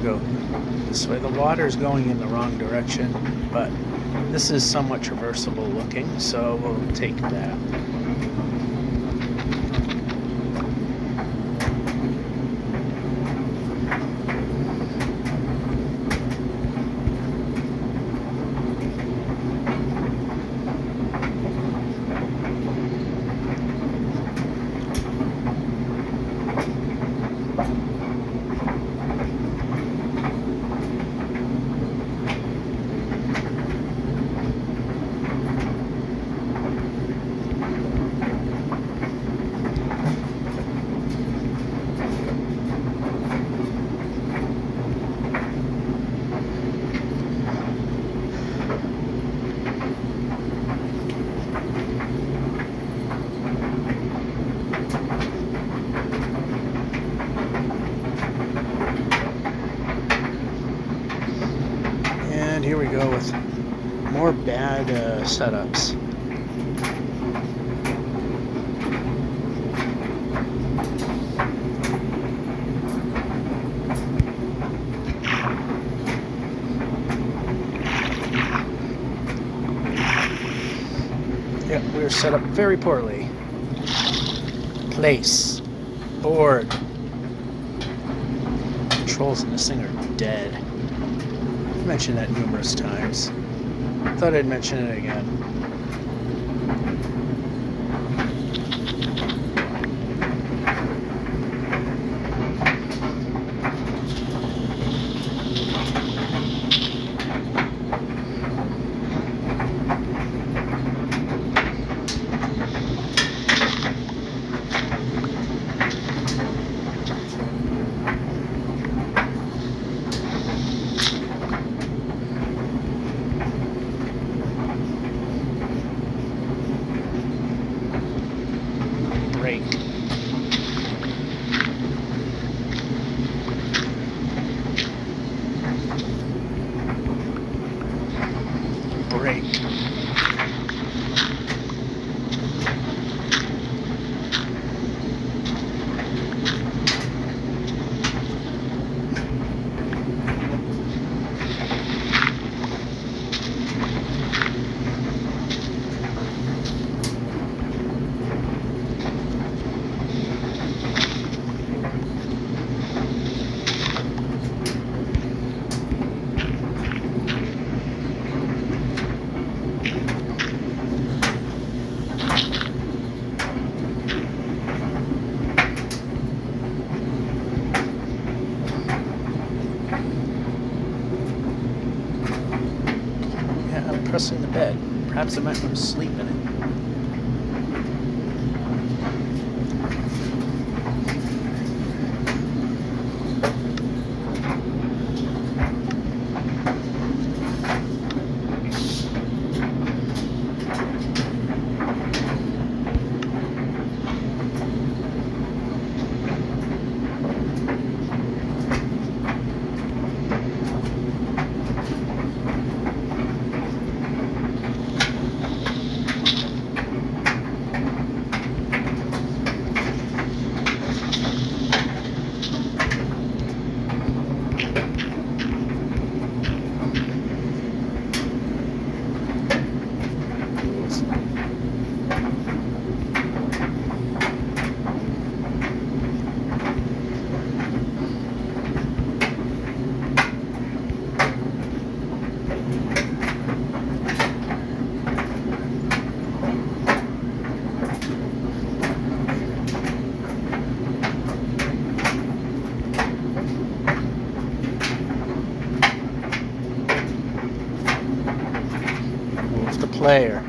Go this way. The water is going in the wrong direction, but this is somewhat traversable looking, so we'll take that. And here we go with more bad setups. Yep, we're set up very poorly. Place. Board. Controls in this thing are dead. I've mentioned that numerous times. Thought I'd mention it again. Break. Break. trusting the bed. Perhaps I might want to sleep in it. Move the player.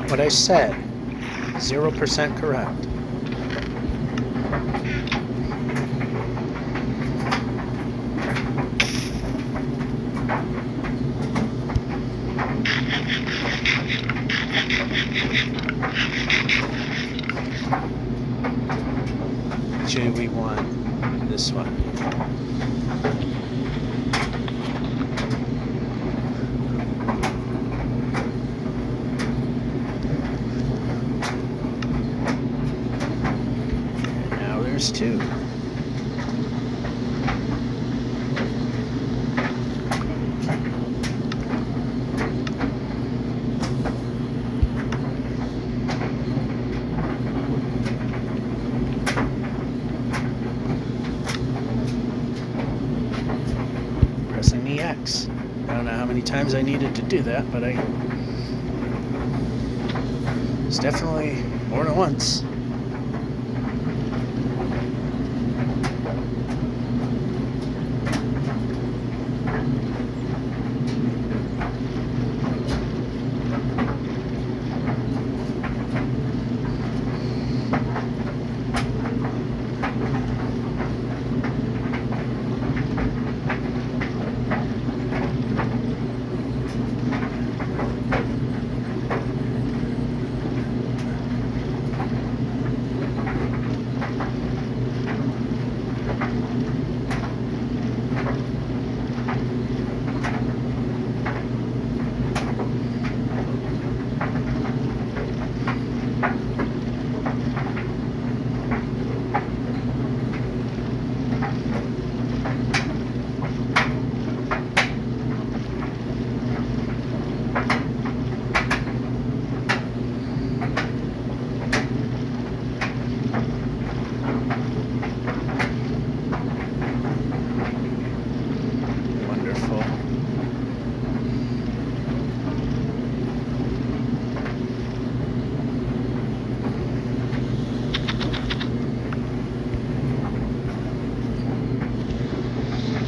What I said, 0% correct. Actually, we want this one. There's two. Pressing the X. I don't know how many times I needed to do that, but it's definitely more than once.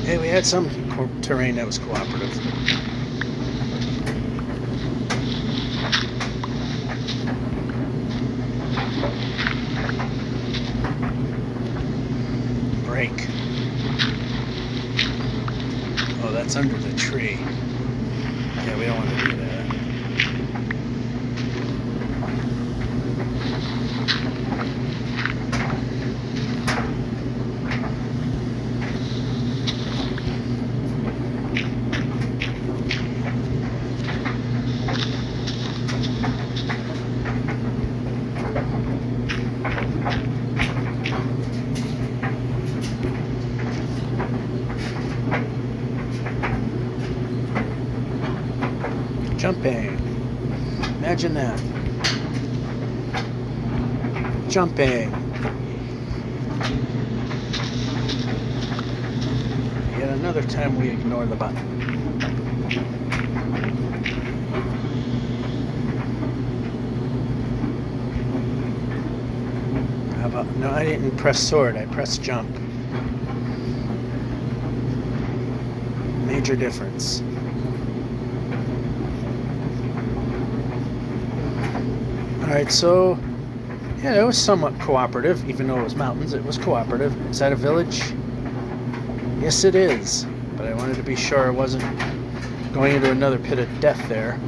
Hey, we had some terrain that was cooperative. Break. Oh, that's under the tree. Yeah, we don't want to do that. Jumping. Imagine that. Jumping. Yet another time we ignore the button. How about, no, I didn't press sword, I pressed jump. Major difference. Alright, so yeah, it was somewhat cooperative, even though it was mountains, it was cooperative. Is that a village? Yes, it is. But I wanted to be sure I wasn't going into another pit of death there.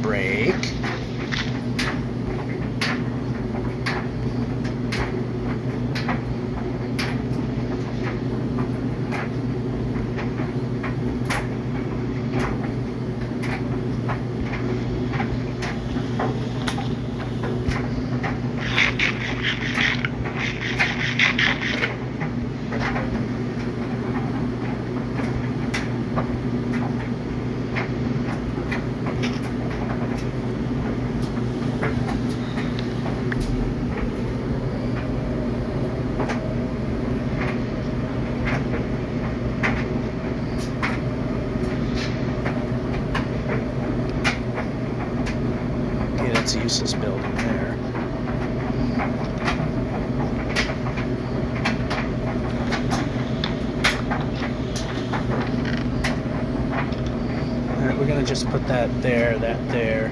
Break. It's a useless building there. Alright, we're gonna just put that there, that there.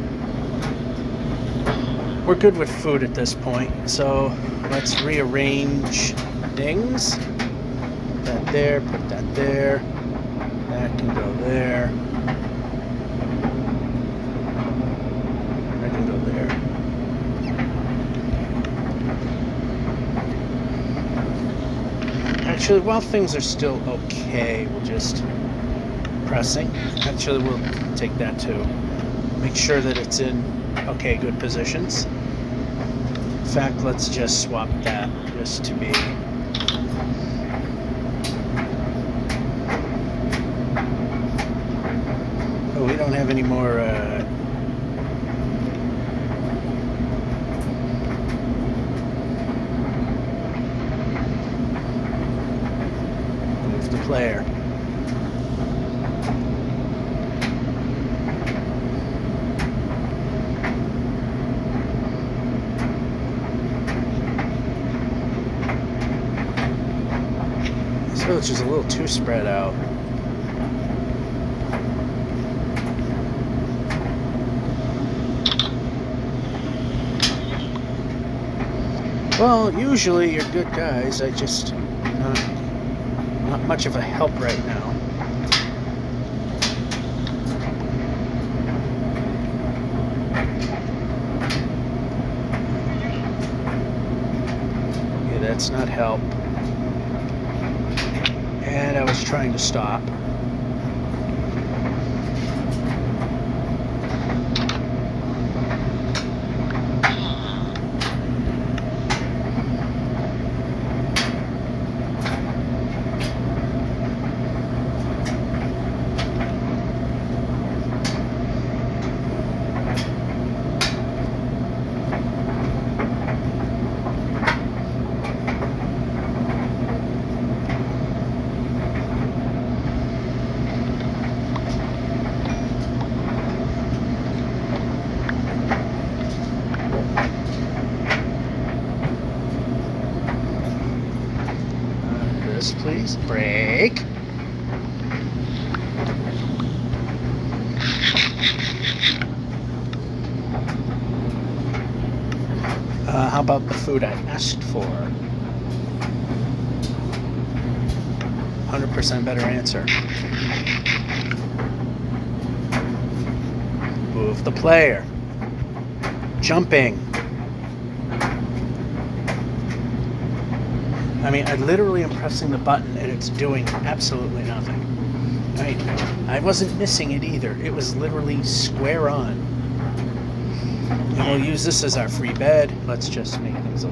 We're good with food at this point, so let's rearrange things. Put that there, put that there. That can go there. Actually, while things are still okay, we'll just pressing. Actually, we'll take that too. Make sure that it's in okay, good positions. In fact, let's just swap that just to be. Oh, we don't have any more. Player. This village is a little too spread out. Well, usually you're good guys. I just not much of a help right now. Yeah, that's not help. And I was trying to stop. Please break. How about the food I asked for? 100% better answer. Move the player. Jumping. I mean, I literally am pressing the button and it's doing absolutely nothing. I wasn't missing it either. It was literally square on. And we'll use this as our free bed. Let's just make things a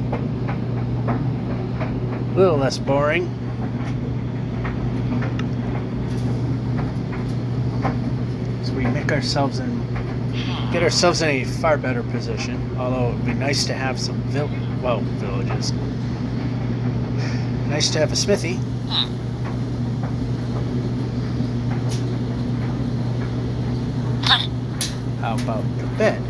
little less boring. So we make ourselves get ourselves in a far better position. Although it would be nice to have some villages. Nice to have a smithy. How about the bed?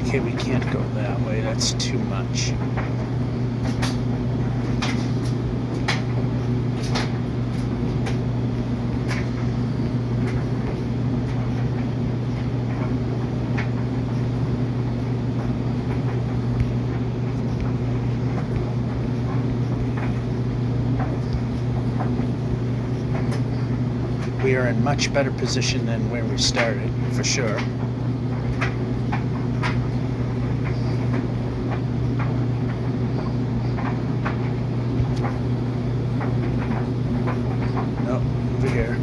Okay, we can't go that way. That's too much. We are in much better position than where we started, for sure. No, over here.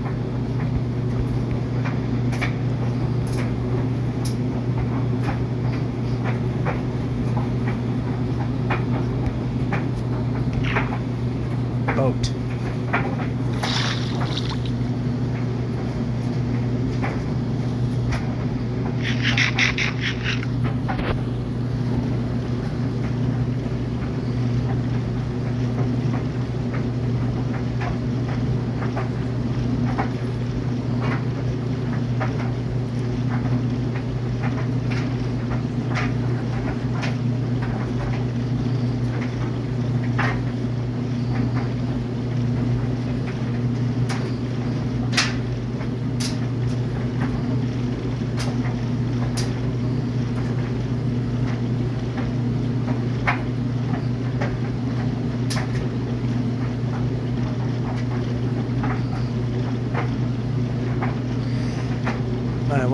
Boat.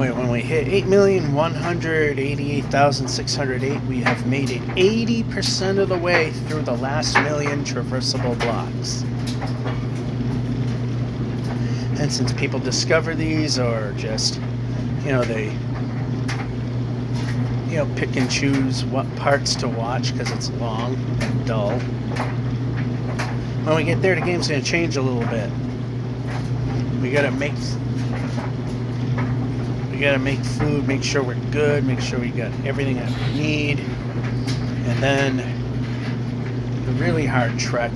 When we hit 8,188,608, we have made it 80% of the way through the last million traversable blocks. And since people discover these or just, they, pick and choose what parts to watch because it's long and dull. When we get there, the game's going to change a little bit. We got to make food, make sure we're good, make sure we got everything that we need. And then the really hard trek,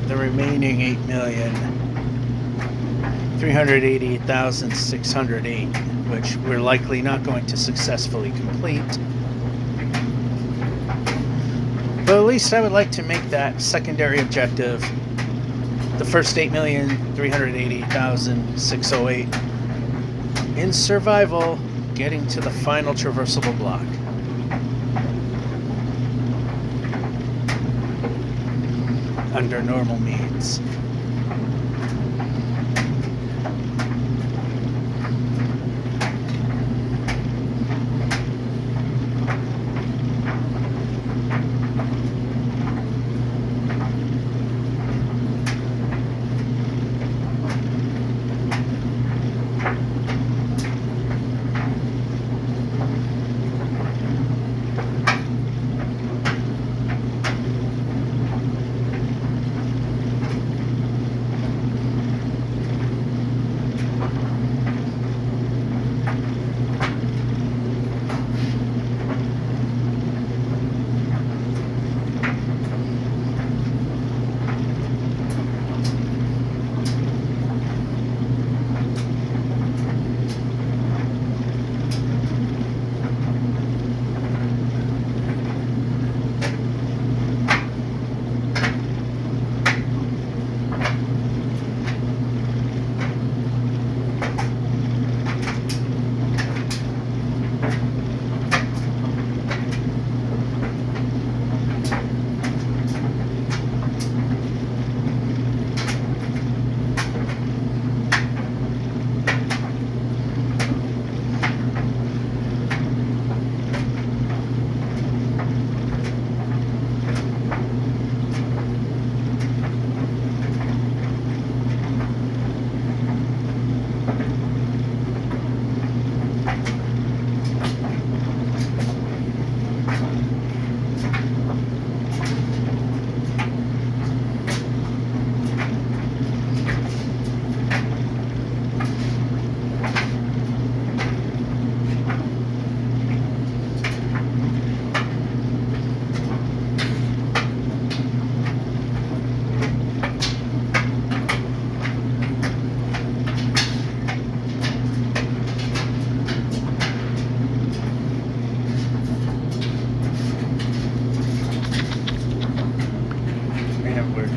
the remaining 8,388,608, which we're likely not going to successfully complete. But at least I would like to make that secondary objective, the first 8,388,608, in survival, getting to the final traversable block. Under normal means.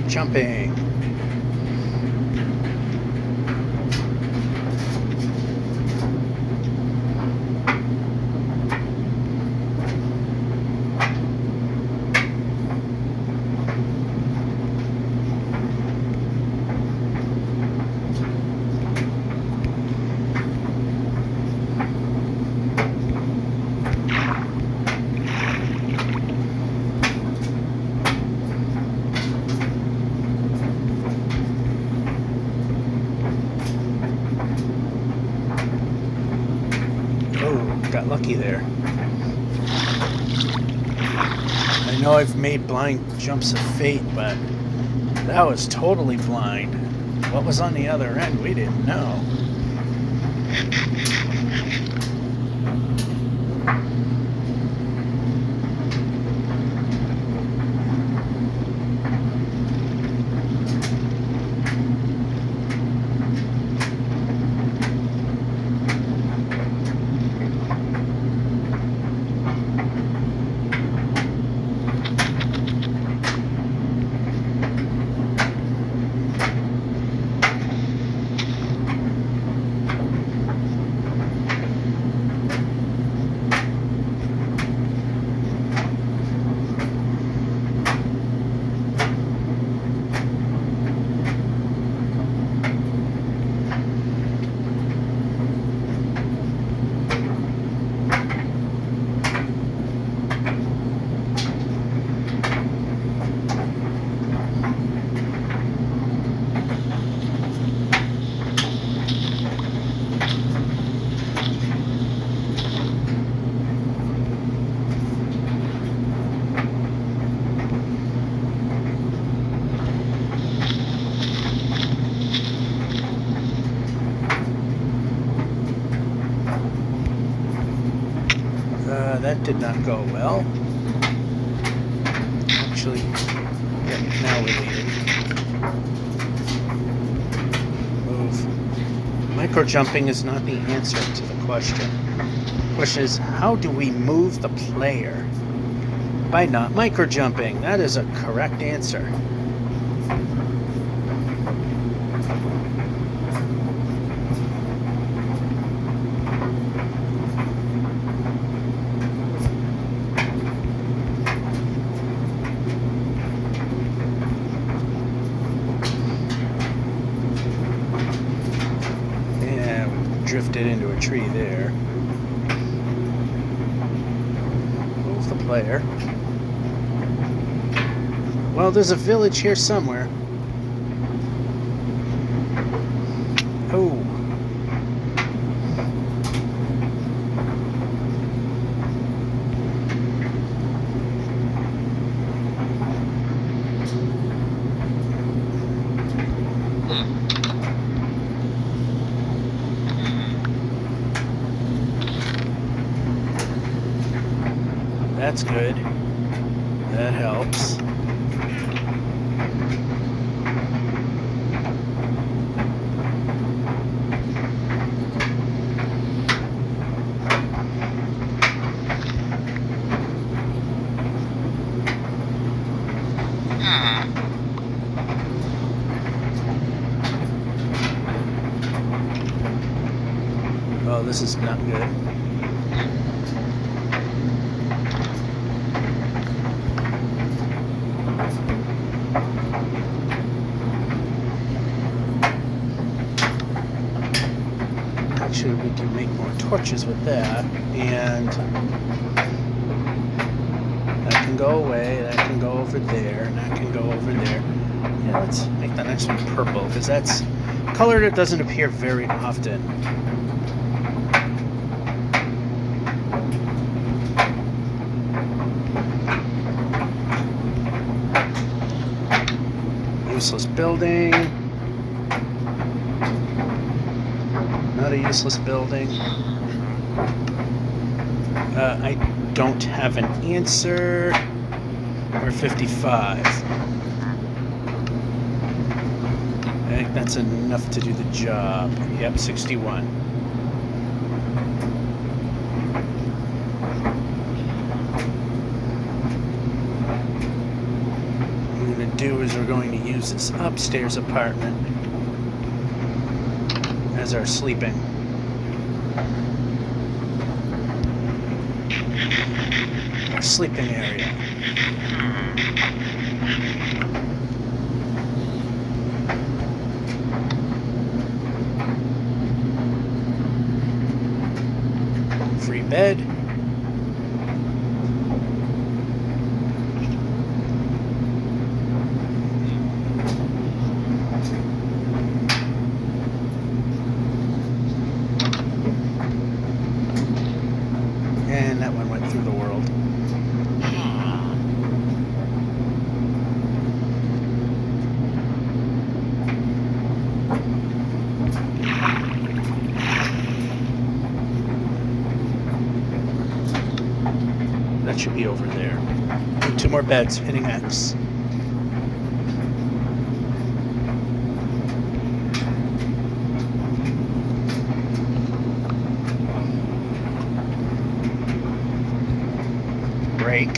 jumping. Got lucky there. I know I've made blind jumps of fate, but that was totally blind. What was on the other end? We didn't know. That did not go well. Actually, yeah, now we're leaving. Move. Micro jumping is not the answer to the question. The question is, how do we move the player? By not micro jumping. That is a correct answer. Drifted into a tree there. Move the player. Well, there's a village here somewhere. Oh. That's good. That helps. Oh, this is not good. Actually, we can make more torches with that, and that can go away, that can go over there, and that can go over there. Yeah, let's make the next one purple, because that's a color that doesn't appear very often. Useless building. Not a useless building. I don't have an answer. We're 55. I think that's enough to do the job. Yep, 61. I'm going to do is we're going to use this upstairs apartment as our sleeping area. Free bed. And that one went through the world. That should be over there. 2 more beds, hitting X. Break.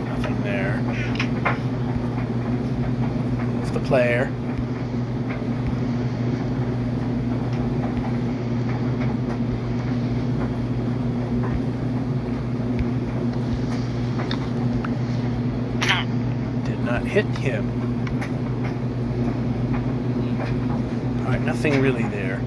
Nothing there. Move the player. Not hit him. Alright, nothing really there.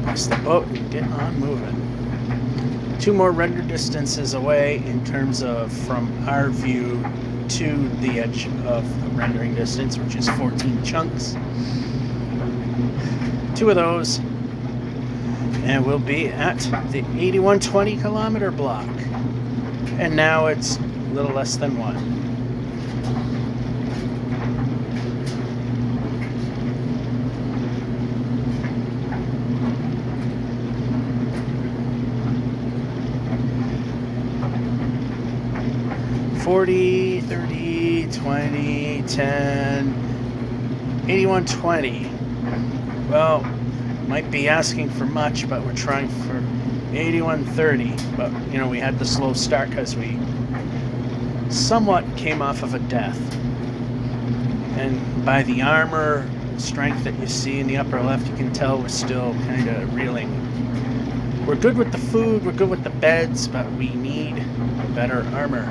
Press the boat and get on moving. 2 more render distances away in terms of from our view to the edge of the rendering distance, which is 14 chunks. 2 of those, and we'll be at the 8120 kilometer block. And now it's a little less than 1. $40, $30, $20, $10, $81.20. Well, might be asking for much, but we're trying for $81.30. But you know, we had the slow start because we somewhat came off of a death, and by the armor strength that you see in the upper left, you can tell we're still kind of reeling. We're good with the food, we're good with the beds, but we need better armor.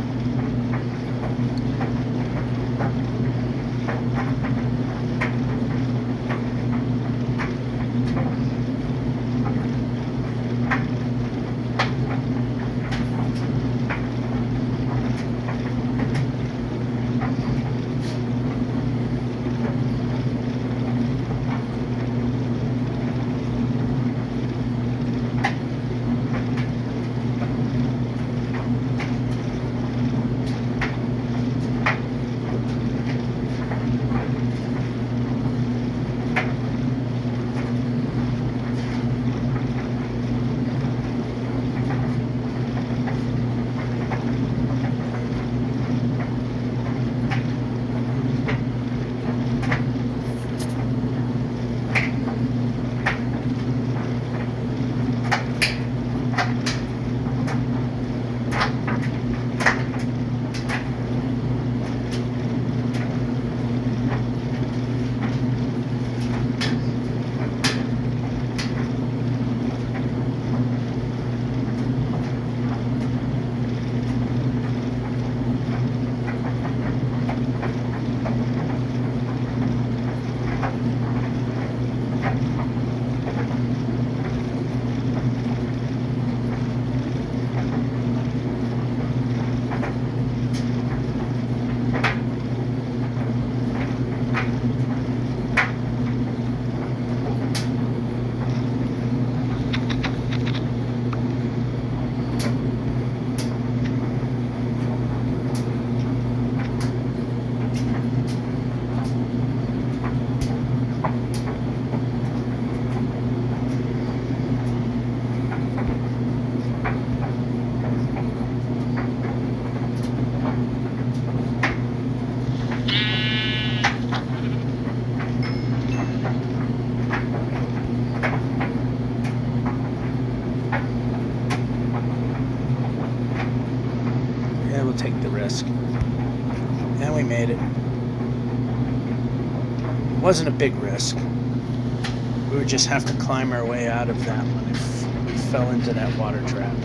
risk. And we made it. It wasn't a big risk. We would just have to climb our way out of that one if we fell into that water trap.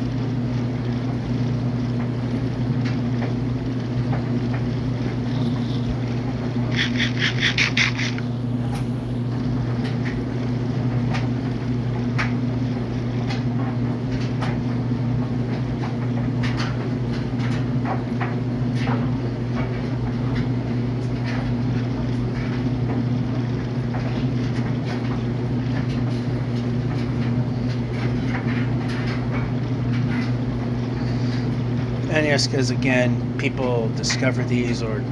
And yes, because again, people discover these, or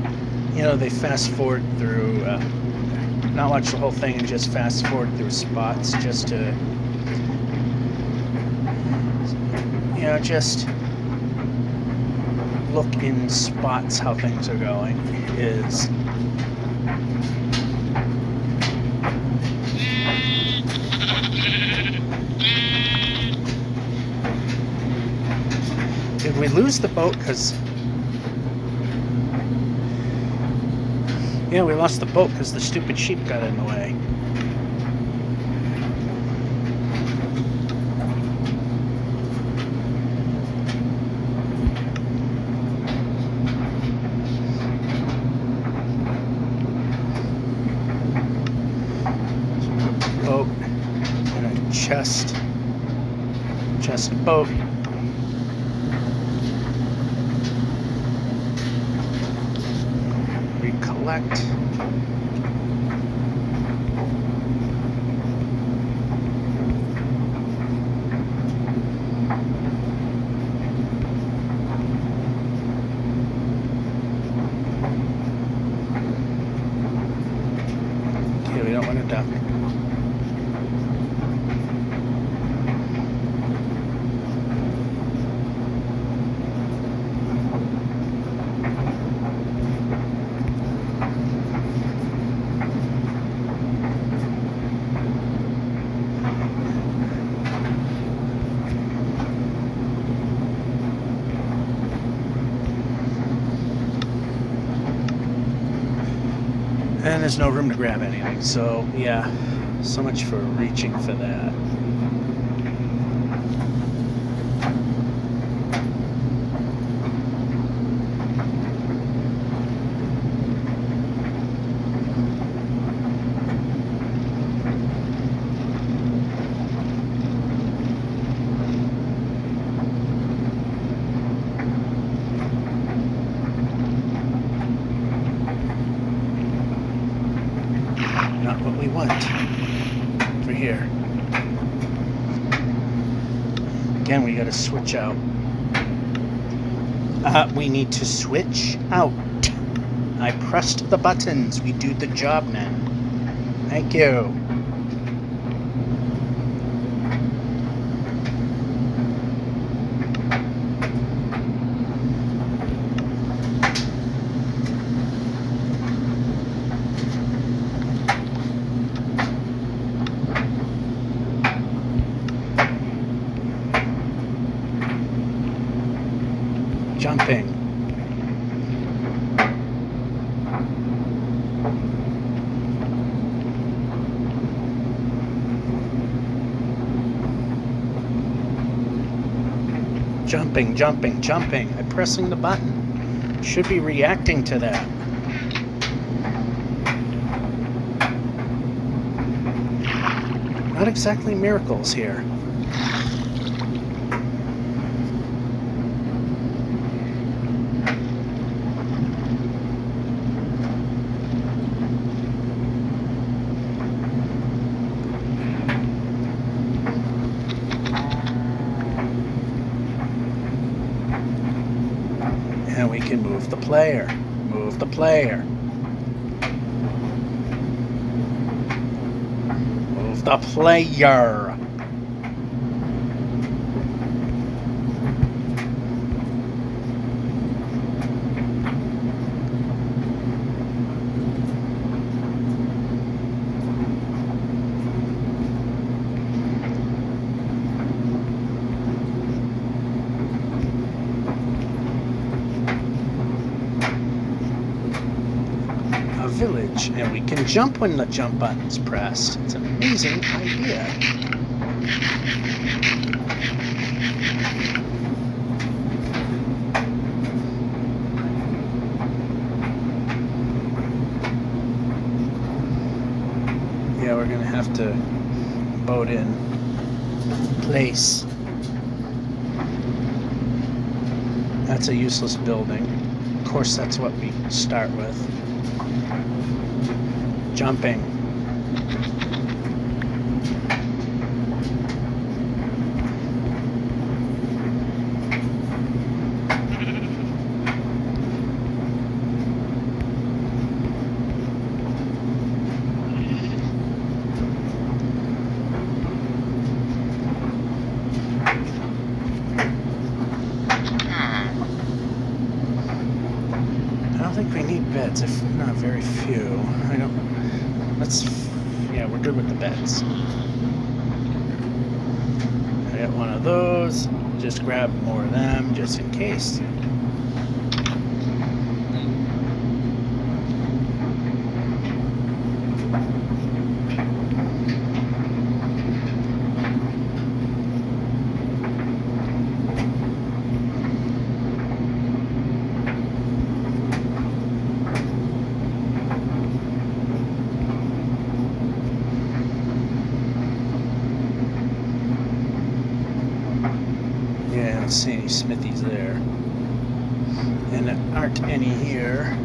they fast forward through, not watch the whole thing and just fast forward through spots just to, just look in spots how things are going. Is did we lose the boat? Because we lost the boat because the stupid sheep got in the way. Boat and a chest boat. Recollect. Okay, we don't want to duck. And there's no room to grab anything, so yeah, so much for reaching for that. Not what we want for here. Again, we gotta switch out. We need to switch out. I pressed the buttons. We do the job now. Thank you. Jumping. Jumping, jumping, jumping. I'm pressing the button. Should be reacting to that. Not exactly miracles here. And we can move the player. Move the player. Move the player. village, and we can jump when the jump button's pressed. It's an amazing idea. Yeah, we're gonna have to boat in place. That's a useless building. Of course, that's what we start with. Jumping. I don't think we need beds, if not very few. Yeah, we're good with the beds. I got one of those. Just grab more of them, just in case. Yeah, I don't see any smithies there. And there aren't any here.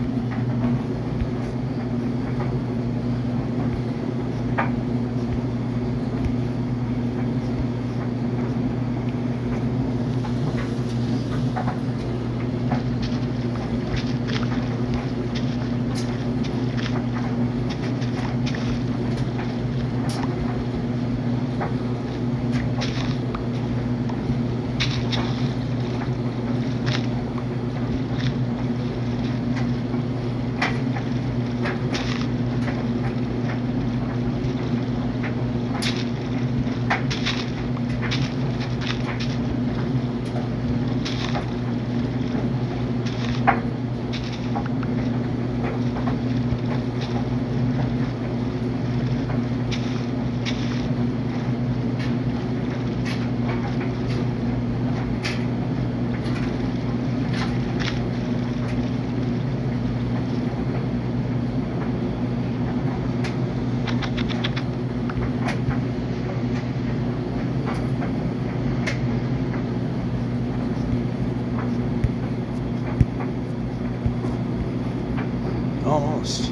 Almost.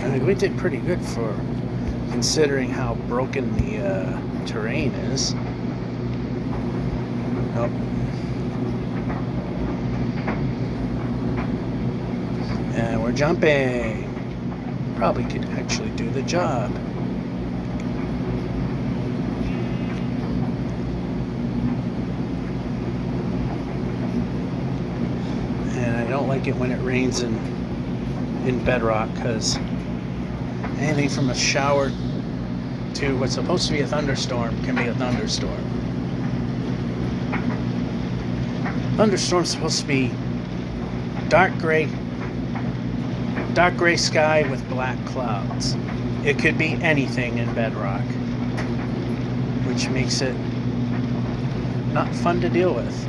I mean, we did pretty good for considering how broken the terrain is. Oh. And we're jumping. Probably could actually do the job. And I don't like it when it rains in Bedrock, because anything from a shower to what's supposed to be a thunderstorm can be a thunderstorm. Thunderstorm's supposed to be dark gray sky with black clouds. It could be anything in Bedrock, which makes it not fun to deal with.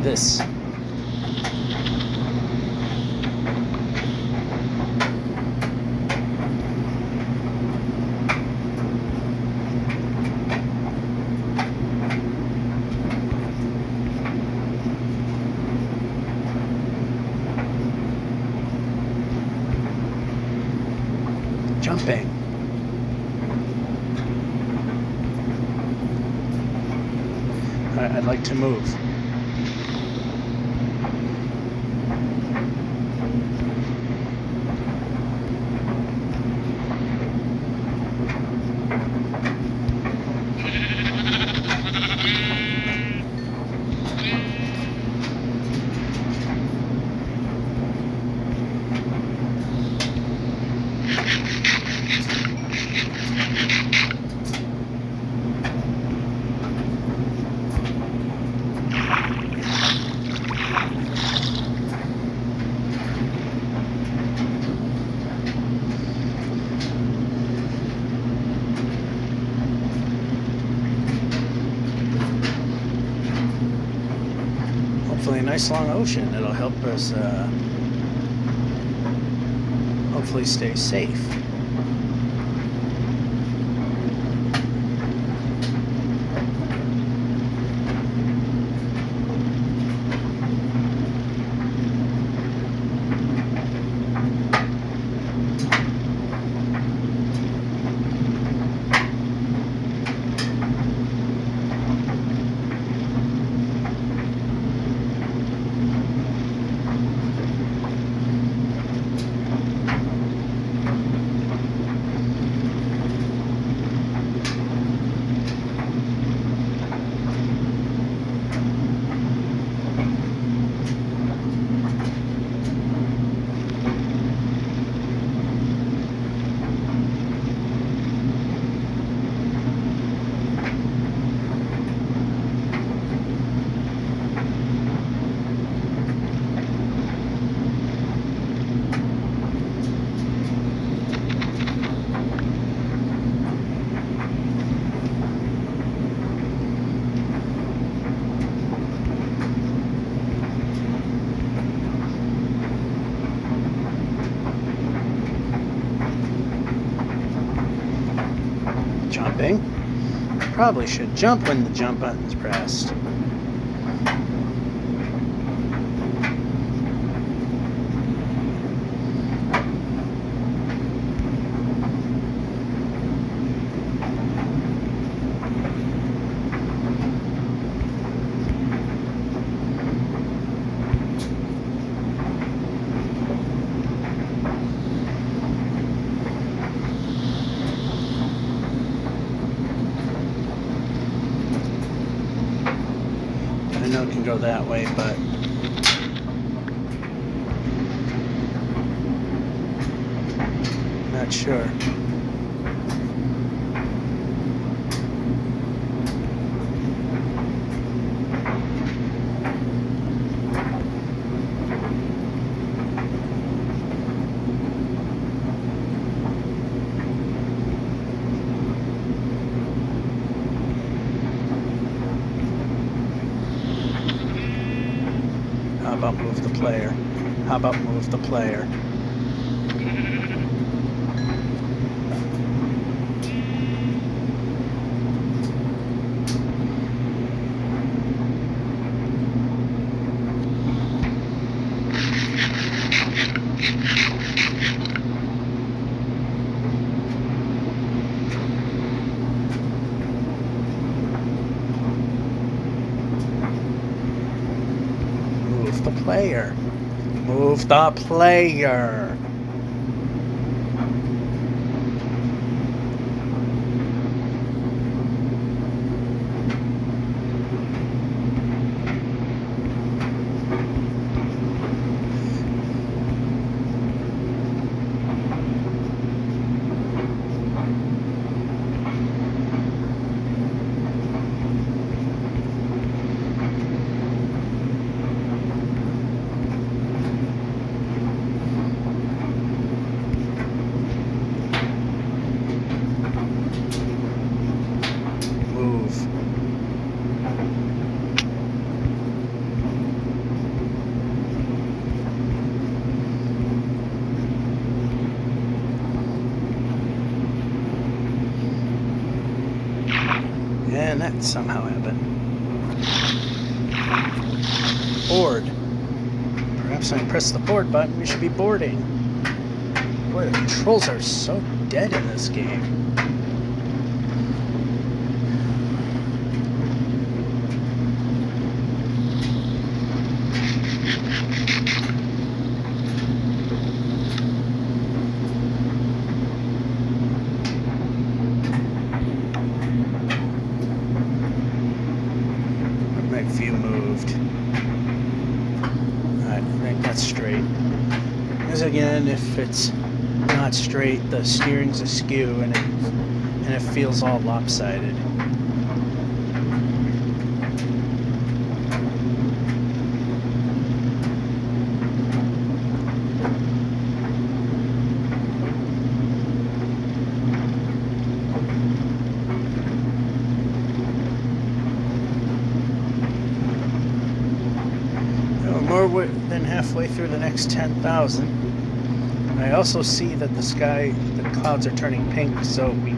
This. I'd like to move. Hopefully a nice long ocean. It'll help us hopefully stay safe. Jumping. Probably should jump when the jump button's pressed. I know it can go that way, but not sure. How about move the player? How about move the player? Move the player. Move the player. And that somehow happened. Board. Perhaps when I press the board button, we should be boarding. Boy, the controls are so dead in this game. moved. Alright, I think that's straight. Because again, if it's not straight, the steering's askew and it feels all lopsided. More than halfway through the next 10,000. I also see that the clouds are turning pink, so we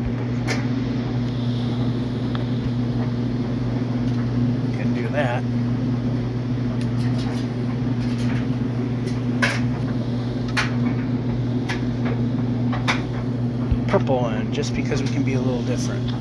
can do that. Purple one, just because we can be a little different.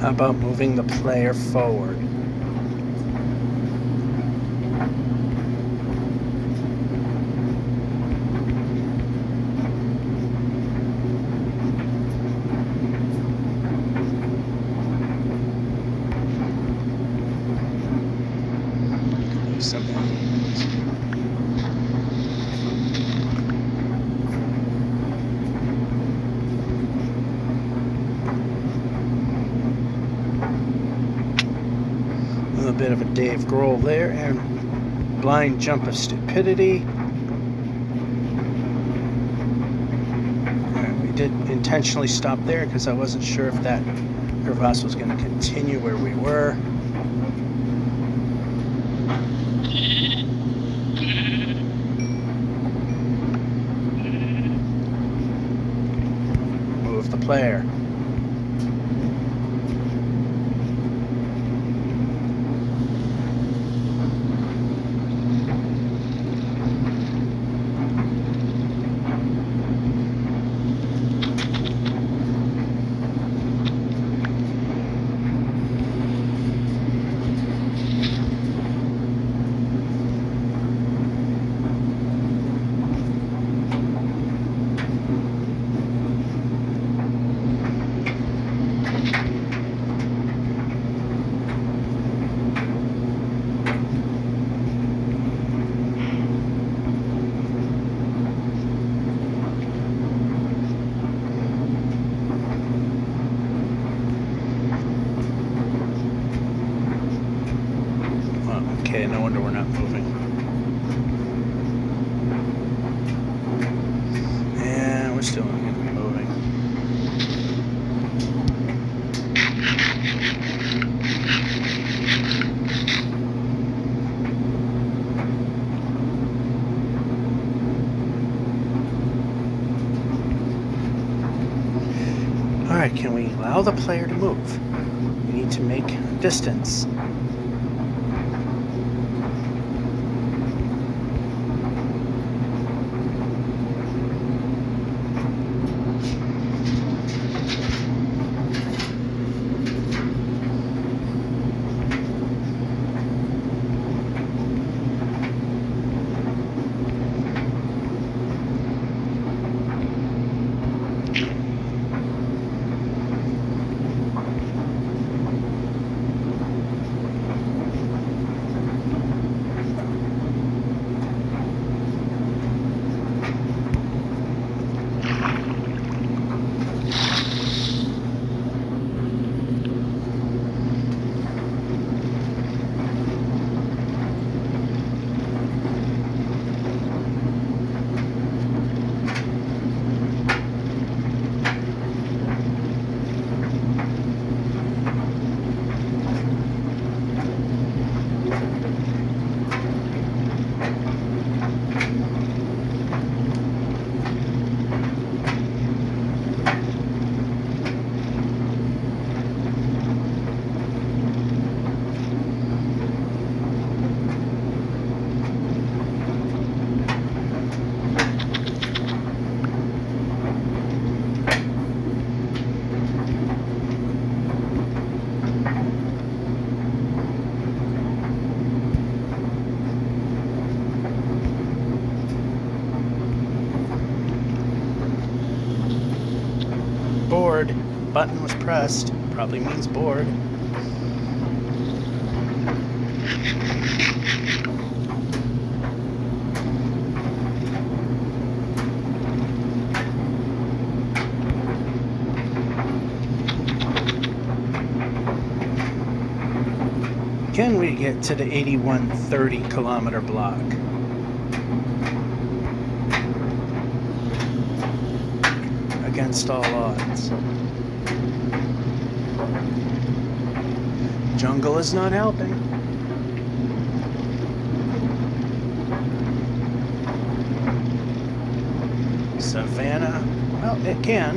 How about moving the player forward? A bit of a Dave Grohl there, and blind jump of stupidity. We did intentionally stop there because I wasn't sure if that crevasse was going to continue where we were. Move the player. Okay, no wonder we're not moving. And we're still going to be moving. Alright, can we allow the player to move? We need to make distance. button was pressed. Probably means board. Can we get to the 8130 kilometer block? Against all odds. Jungle is not helping. Savannah, well, it can.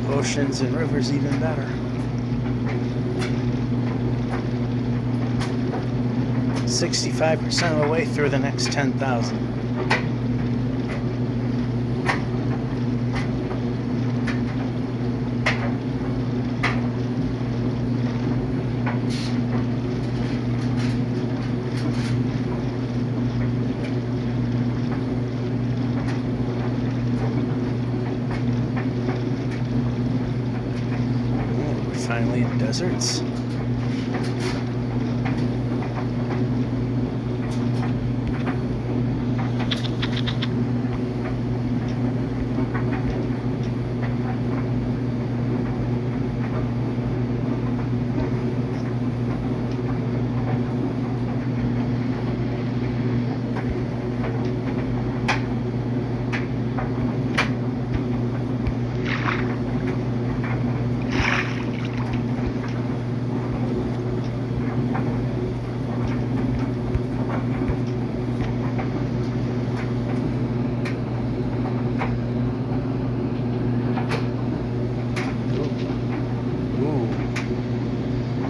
Oceans and rivers even better. 65% of the way through the next 10,000. Finally in deserts.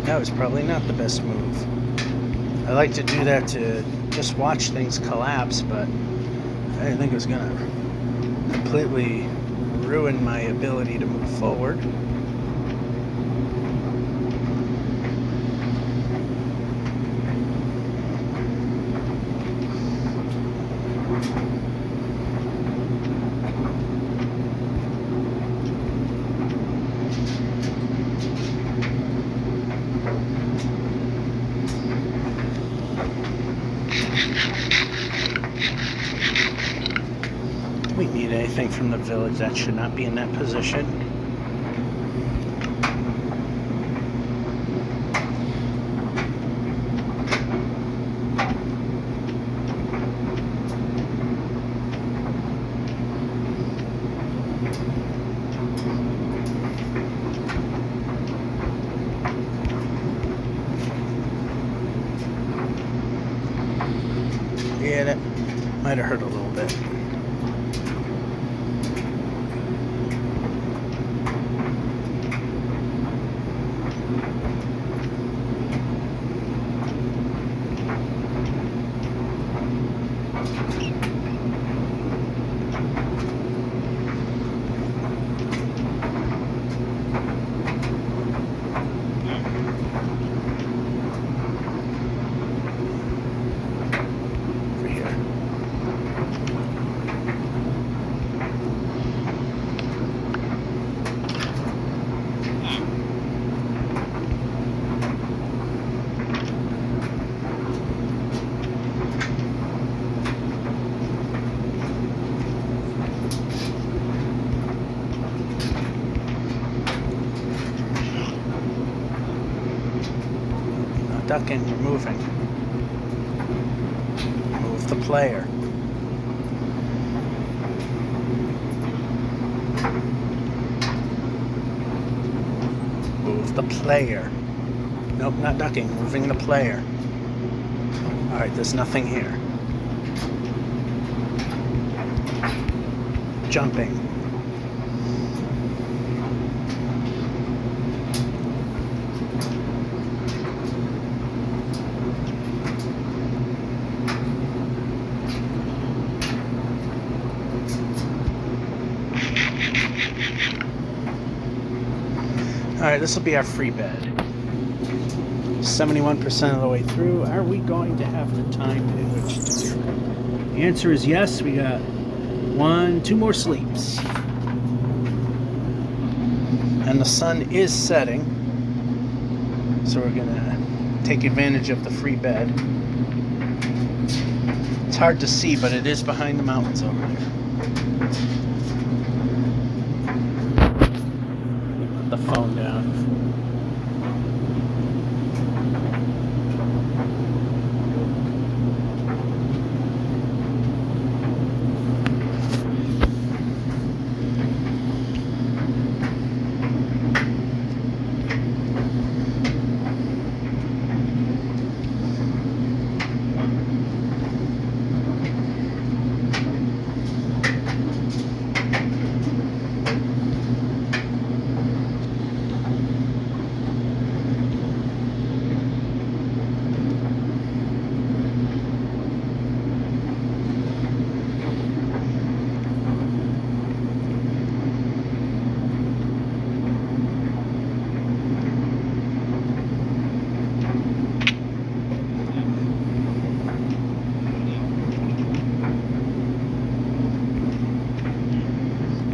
That was probably not the best move. I like to do that to just watch things collapse, but I didn't think it was going to completely ruin my ability to move forward. We need anything from the village that should not be in that position. Yeah, that might have hurt a little bit. Ducking, you're moving. Move the player. Move the player. Nope, not ducking, moving the player. Alright, there's nothing here. Jumping. Alright, this will be our free bed. 71% of the way through. Are we going to have the time in which to do The answer is yes. We got 2 more sleeps. And the sun is setting. So we're gonna take advantage of the free bed. It's hard to see, but it is behind the mountains over there. Put the phone down.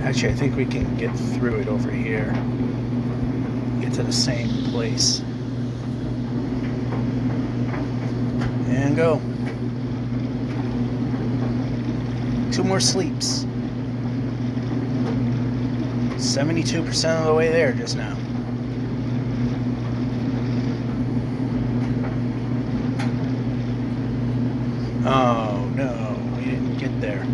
Actually, I think we can get through it over here. Get to the same place. And go. 2 more sleeps. 72% of the way there just now. Oh no, we didn't get there.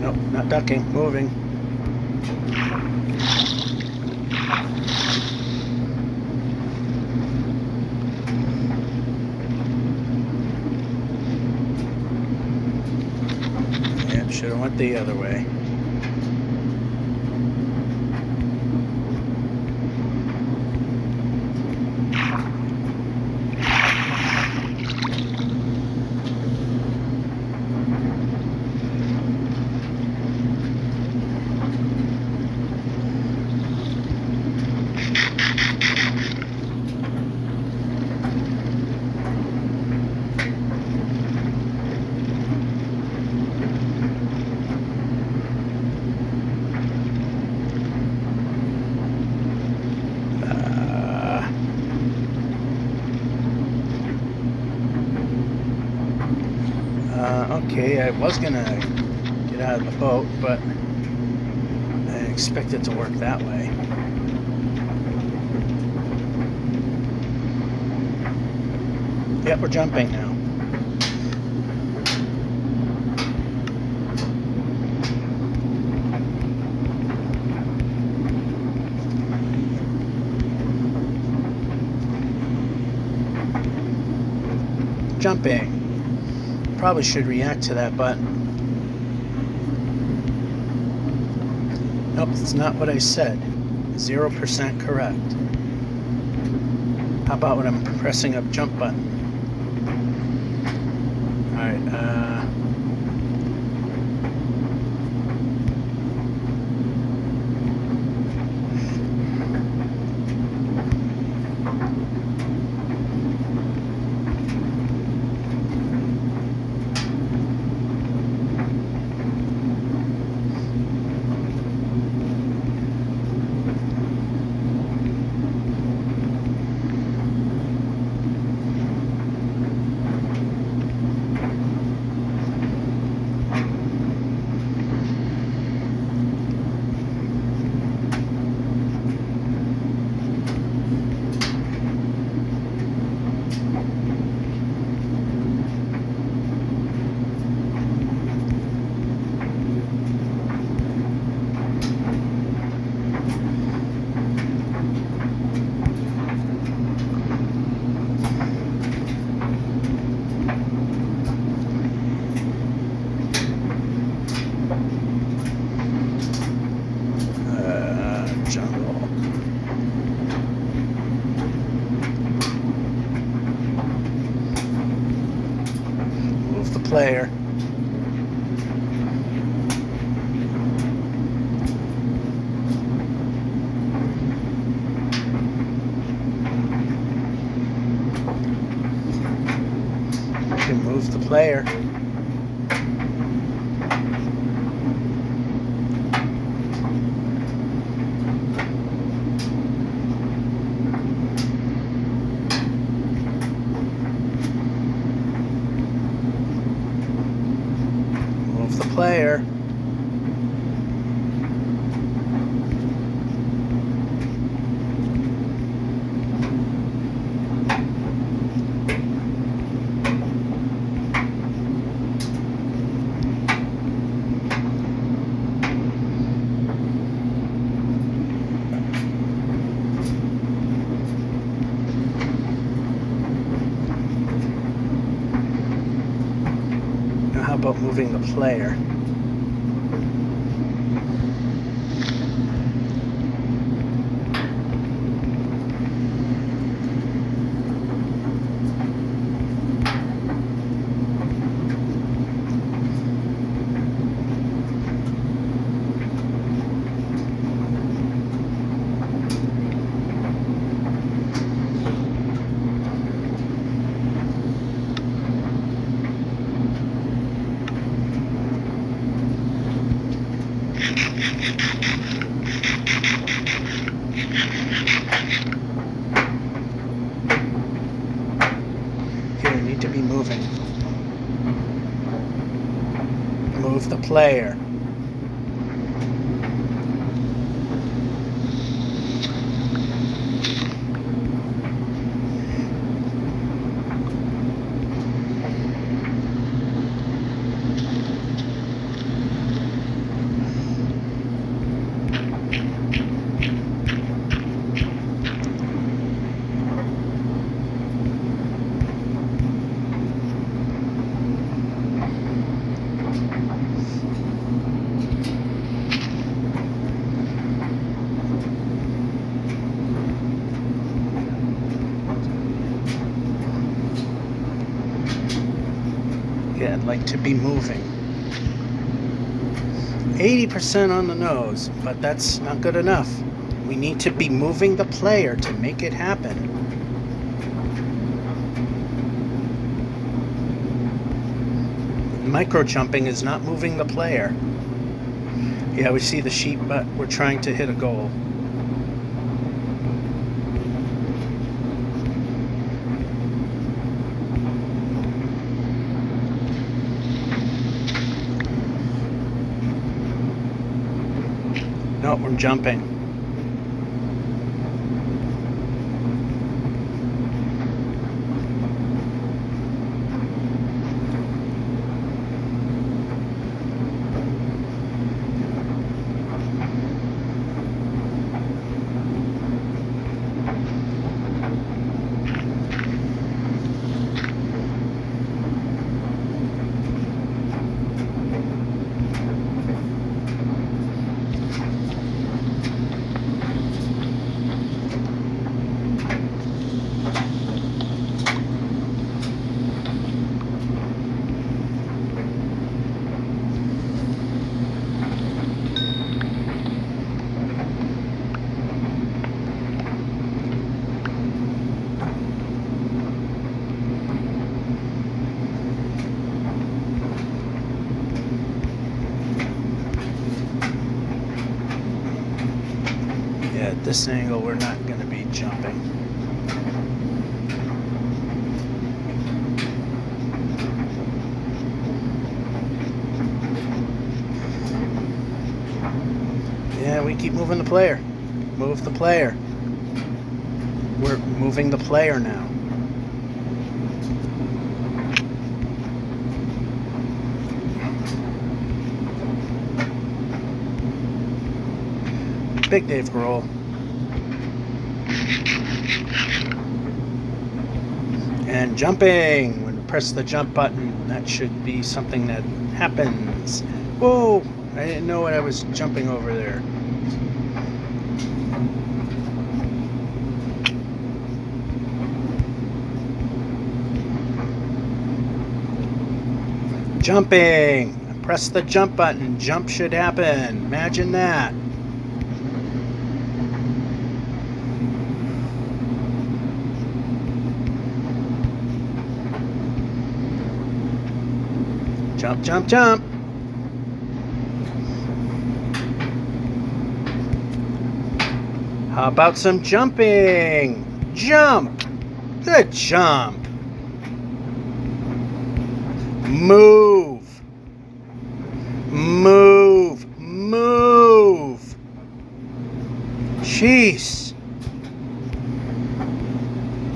Nope, not ducking, moving. Yep, should have went the other way. Okay, I was gonna get out of the boat, but I didn't expect it to work that way. Yep, we're jumping now. Jumping. Probably should react to that button. Nope, it's not what I said. 0% correct. How about when I'm pressing up jump button? Alright, jungle. Move the player. Move the player. Move the player. Now how about moving the player? Here, need to be moving. Move the player. Yeah, I'd like to be moving. 80% on the nose, but that's not good enough. We need to be moving the player to make it happen. Micro jumping is not moving the player. Yeah, we see the sheep, but we're trying to hit a goal. No, we're jumping. Yeah, at this angle, we're not going to be jumping. Yeah, we keep moving the player. Move the player. We're moving the player now. Big Dave REoL. And jumping. When we press the jump button, that should be something that happens. Whoa! I didn't know what I was jumping over there. Jumping! Press the jump button. Jump should happen. Imagine that. Jump, jump, jump. How about some jumping? Jump. Good jump. Move. Move. Move. Jeez.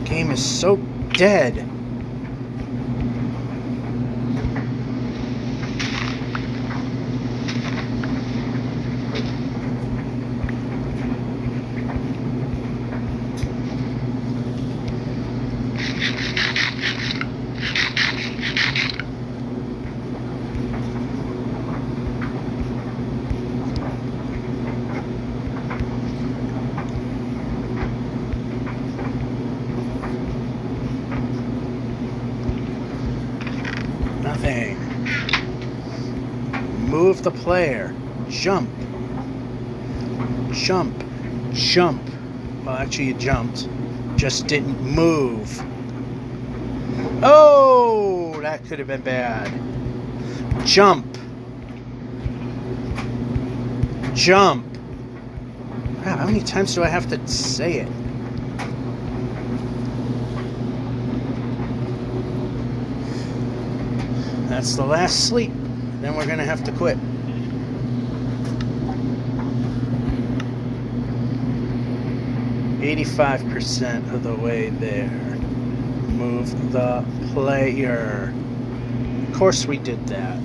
Game is so dead. Nothing. Move the player. Jump. Jump. Jump. Well, actually you jumped. Just didn't move. Oh, that could have been bad. Jump. Jump. Wow, how many times do I have to say it? That's the last sleep. Then we're gonna have to quit. %85 of the way there. Move the player. Of course we did that.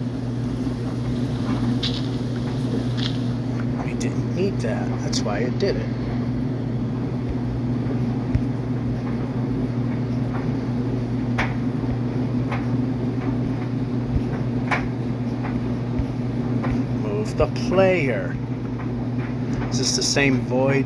We didn't need that. That's why it did it. Move the player. Is this the same void?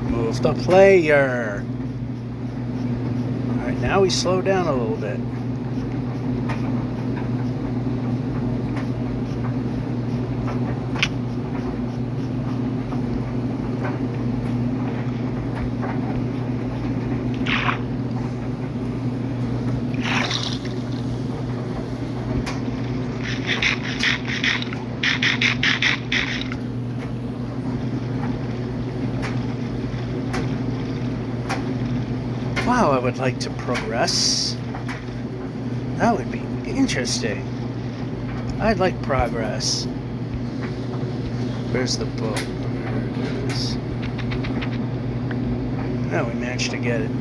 Move the player. Alright, now we slow down a little bit. Wow, I would like to progress. That would be interesting. I'd like progress. Where's the boat? There it is. Oh, we managed to get it.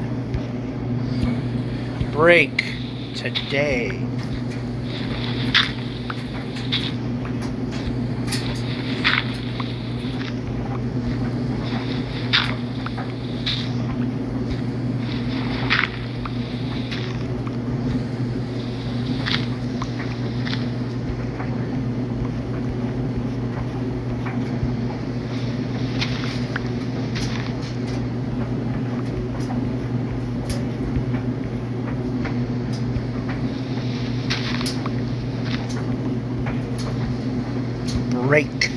Break today. Break.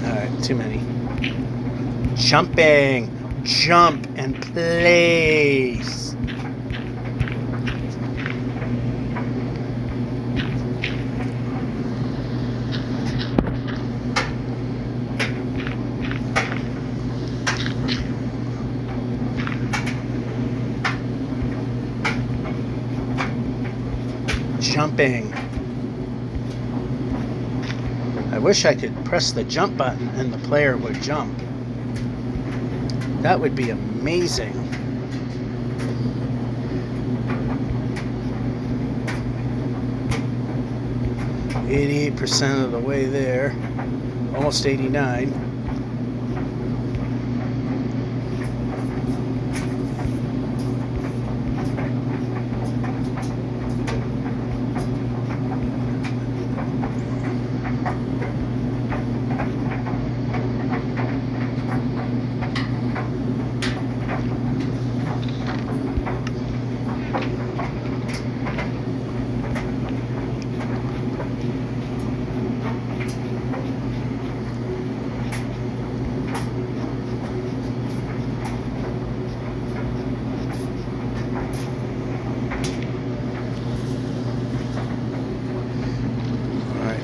Alright, too many. Jumping. Jump and place. Jumping. I wish I could press the jump button and the player would jump. That would be amazing. %88 of the way there. Almost 89.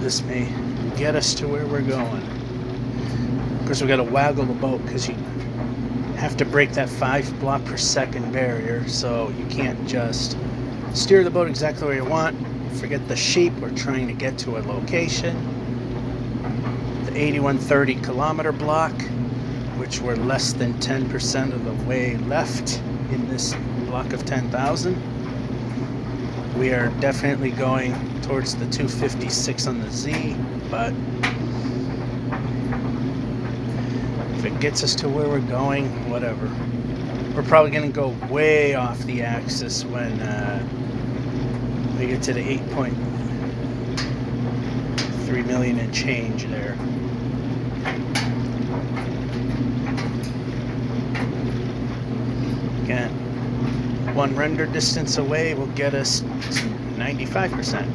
this may get us to where we're going. Of course, we got to waggle the boat because you have to break that 5 block per second barrier, so you can't just steer the boat exactly where you want. Forget the sheep. We're trying to get to a location. The 8130 kilometer block, which we're less than 10% of the way left in this block of 10,000. We are definitely going towards the 256 on the Z, but if it gets us to where we're going, whatever. We're probably going to go way off the axis when we get to the 8.3 million and change there. Again, one render distance away will get us to 95%.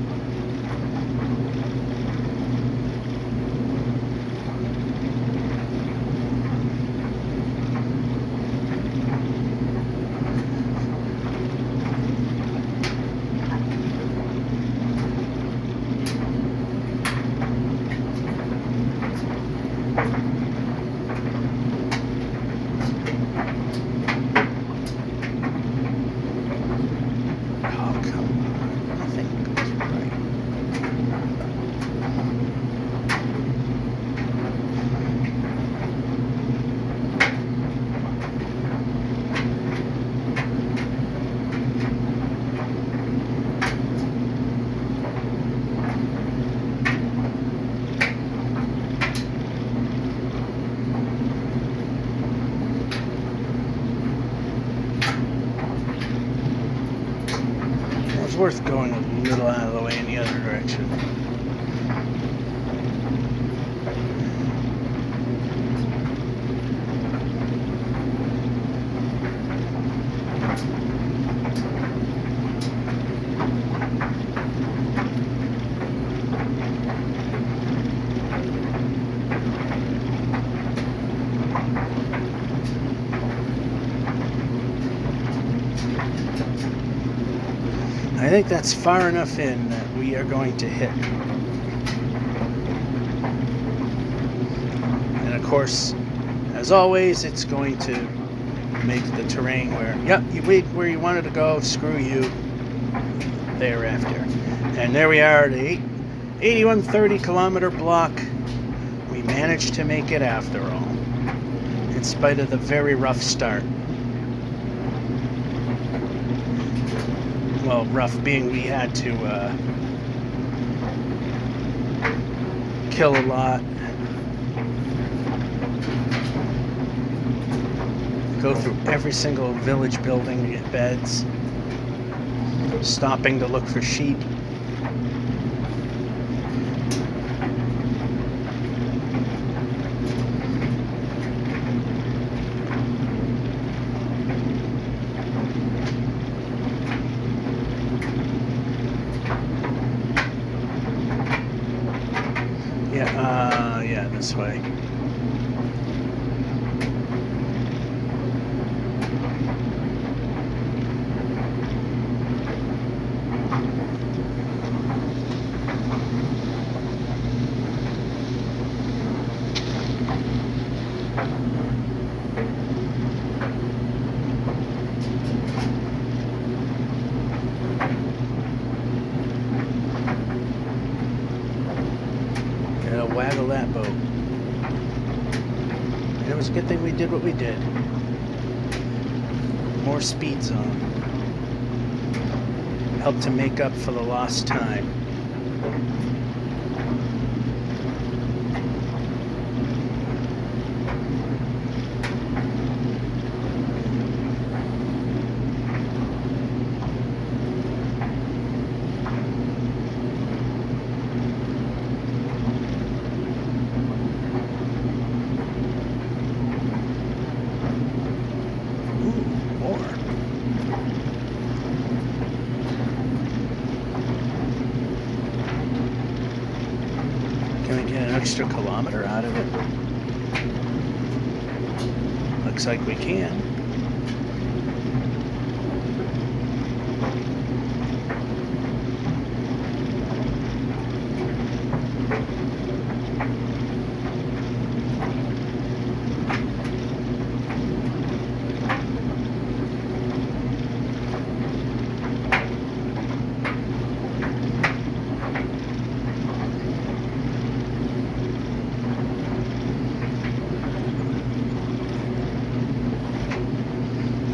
It's worth going a little out of the way in the other direction. I think that's far enough in that we are going to hit. And of course, as always, it's going to make the terrain where, yep, you wait where you wanted to go, screw you, thereafter. And there we are, the 8130 kilometer block. We managed to make it after all, in spite of the very rough start. Well, rough being we had to kill a lot, go through every single village building to get beds, stopping to look for sheep. Yeah, this way. Waggle that boat. And it was a good thing we did what we did. More speed zone. Helped to make up for the lost time. Can we get an extra kilometer out of it? Looks like we can.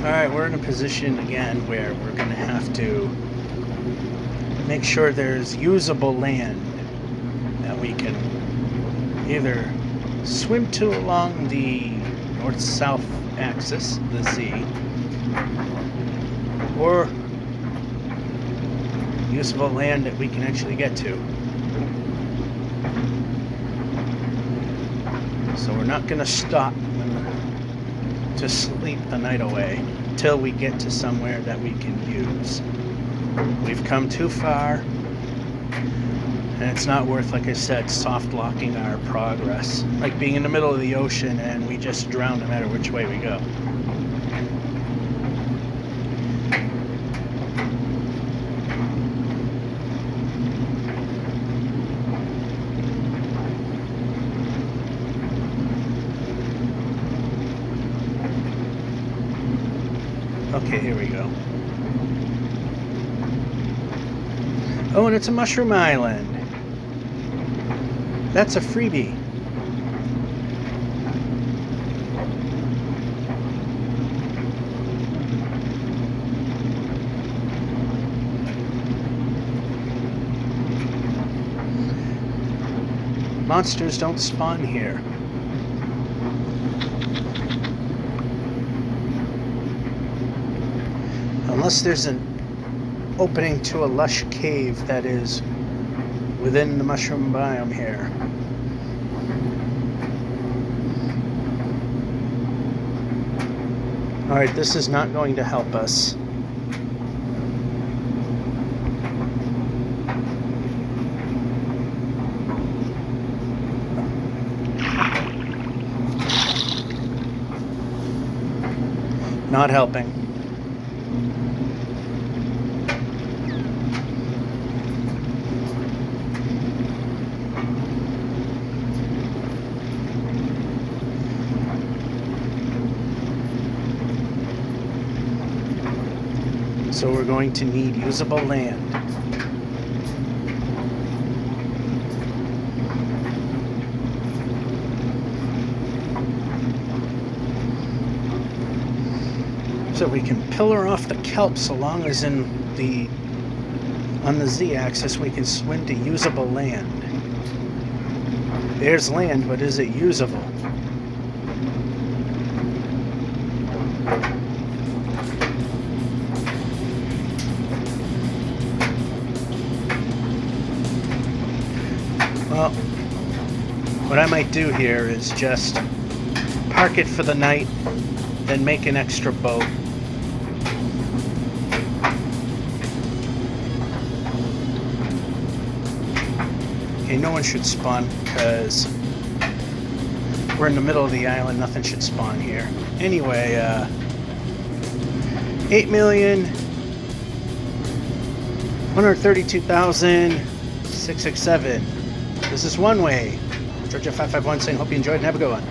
Alright, we're in a position again where we're going to have to make sure there's usable land that we can either swim to along the north-south axis, the Z, or usable land that we can actually get to. So we're not going to stop to sleep the night away till we get to somewhere that we can use. We've come too far, and it's not worth, like I said, soft locking our progress. Like being in the middle of the ocean and we just drown no matter which way we go. Okay, here we go. Oh, and it's a mushroom island. That's a freebie. Monsters don't spawn here. Unless there's an opening to a lush cave that is within the mushroom biome here. Alright, this is not going to help us. Not helping. So we're going to need usable land. So we can pillar off the kelp so long as on the Z-axis we can swim to usable land. There's land, but is it usable? Well, what I might do here is just park it for the night, then make an extra boat. Okay, no one should spawn because we're in the middle of the island. Nothing should spawn here. Anyway, 8,132,667. This is One Way. Georgia 551 saying, hope you enjoyed and have a good one.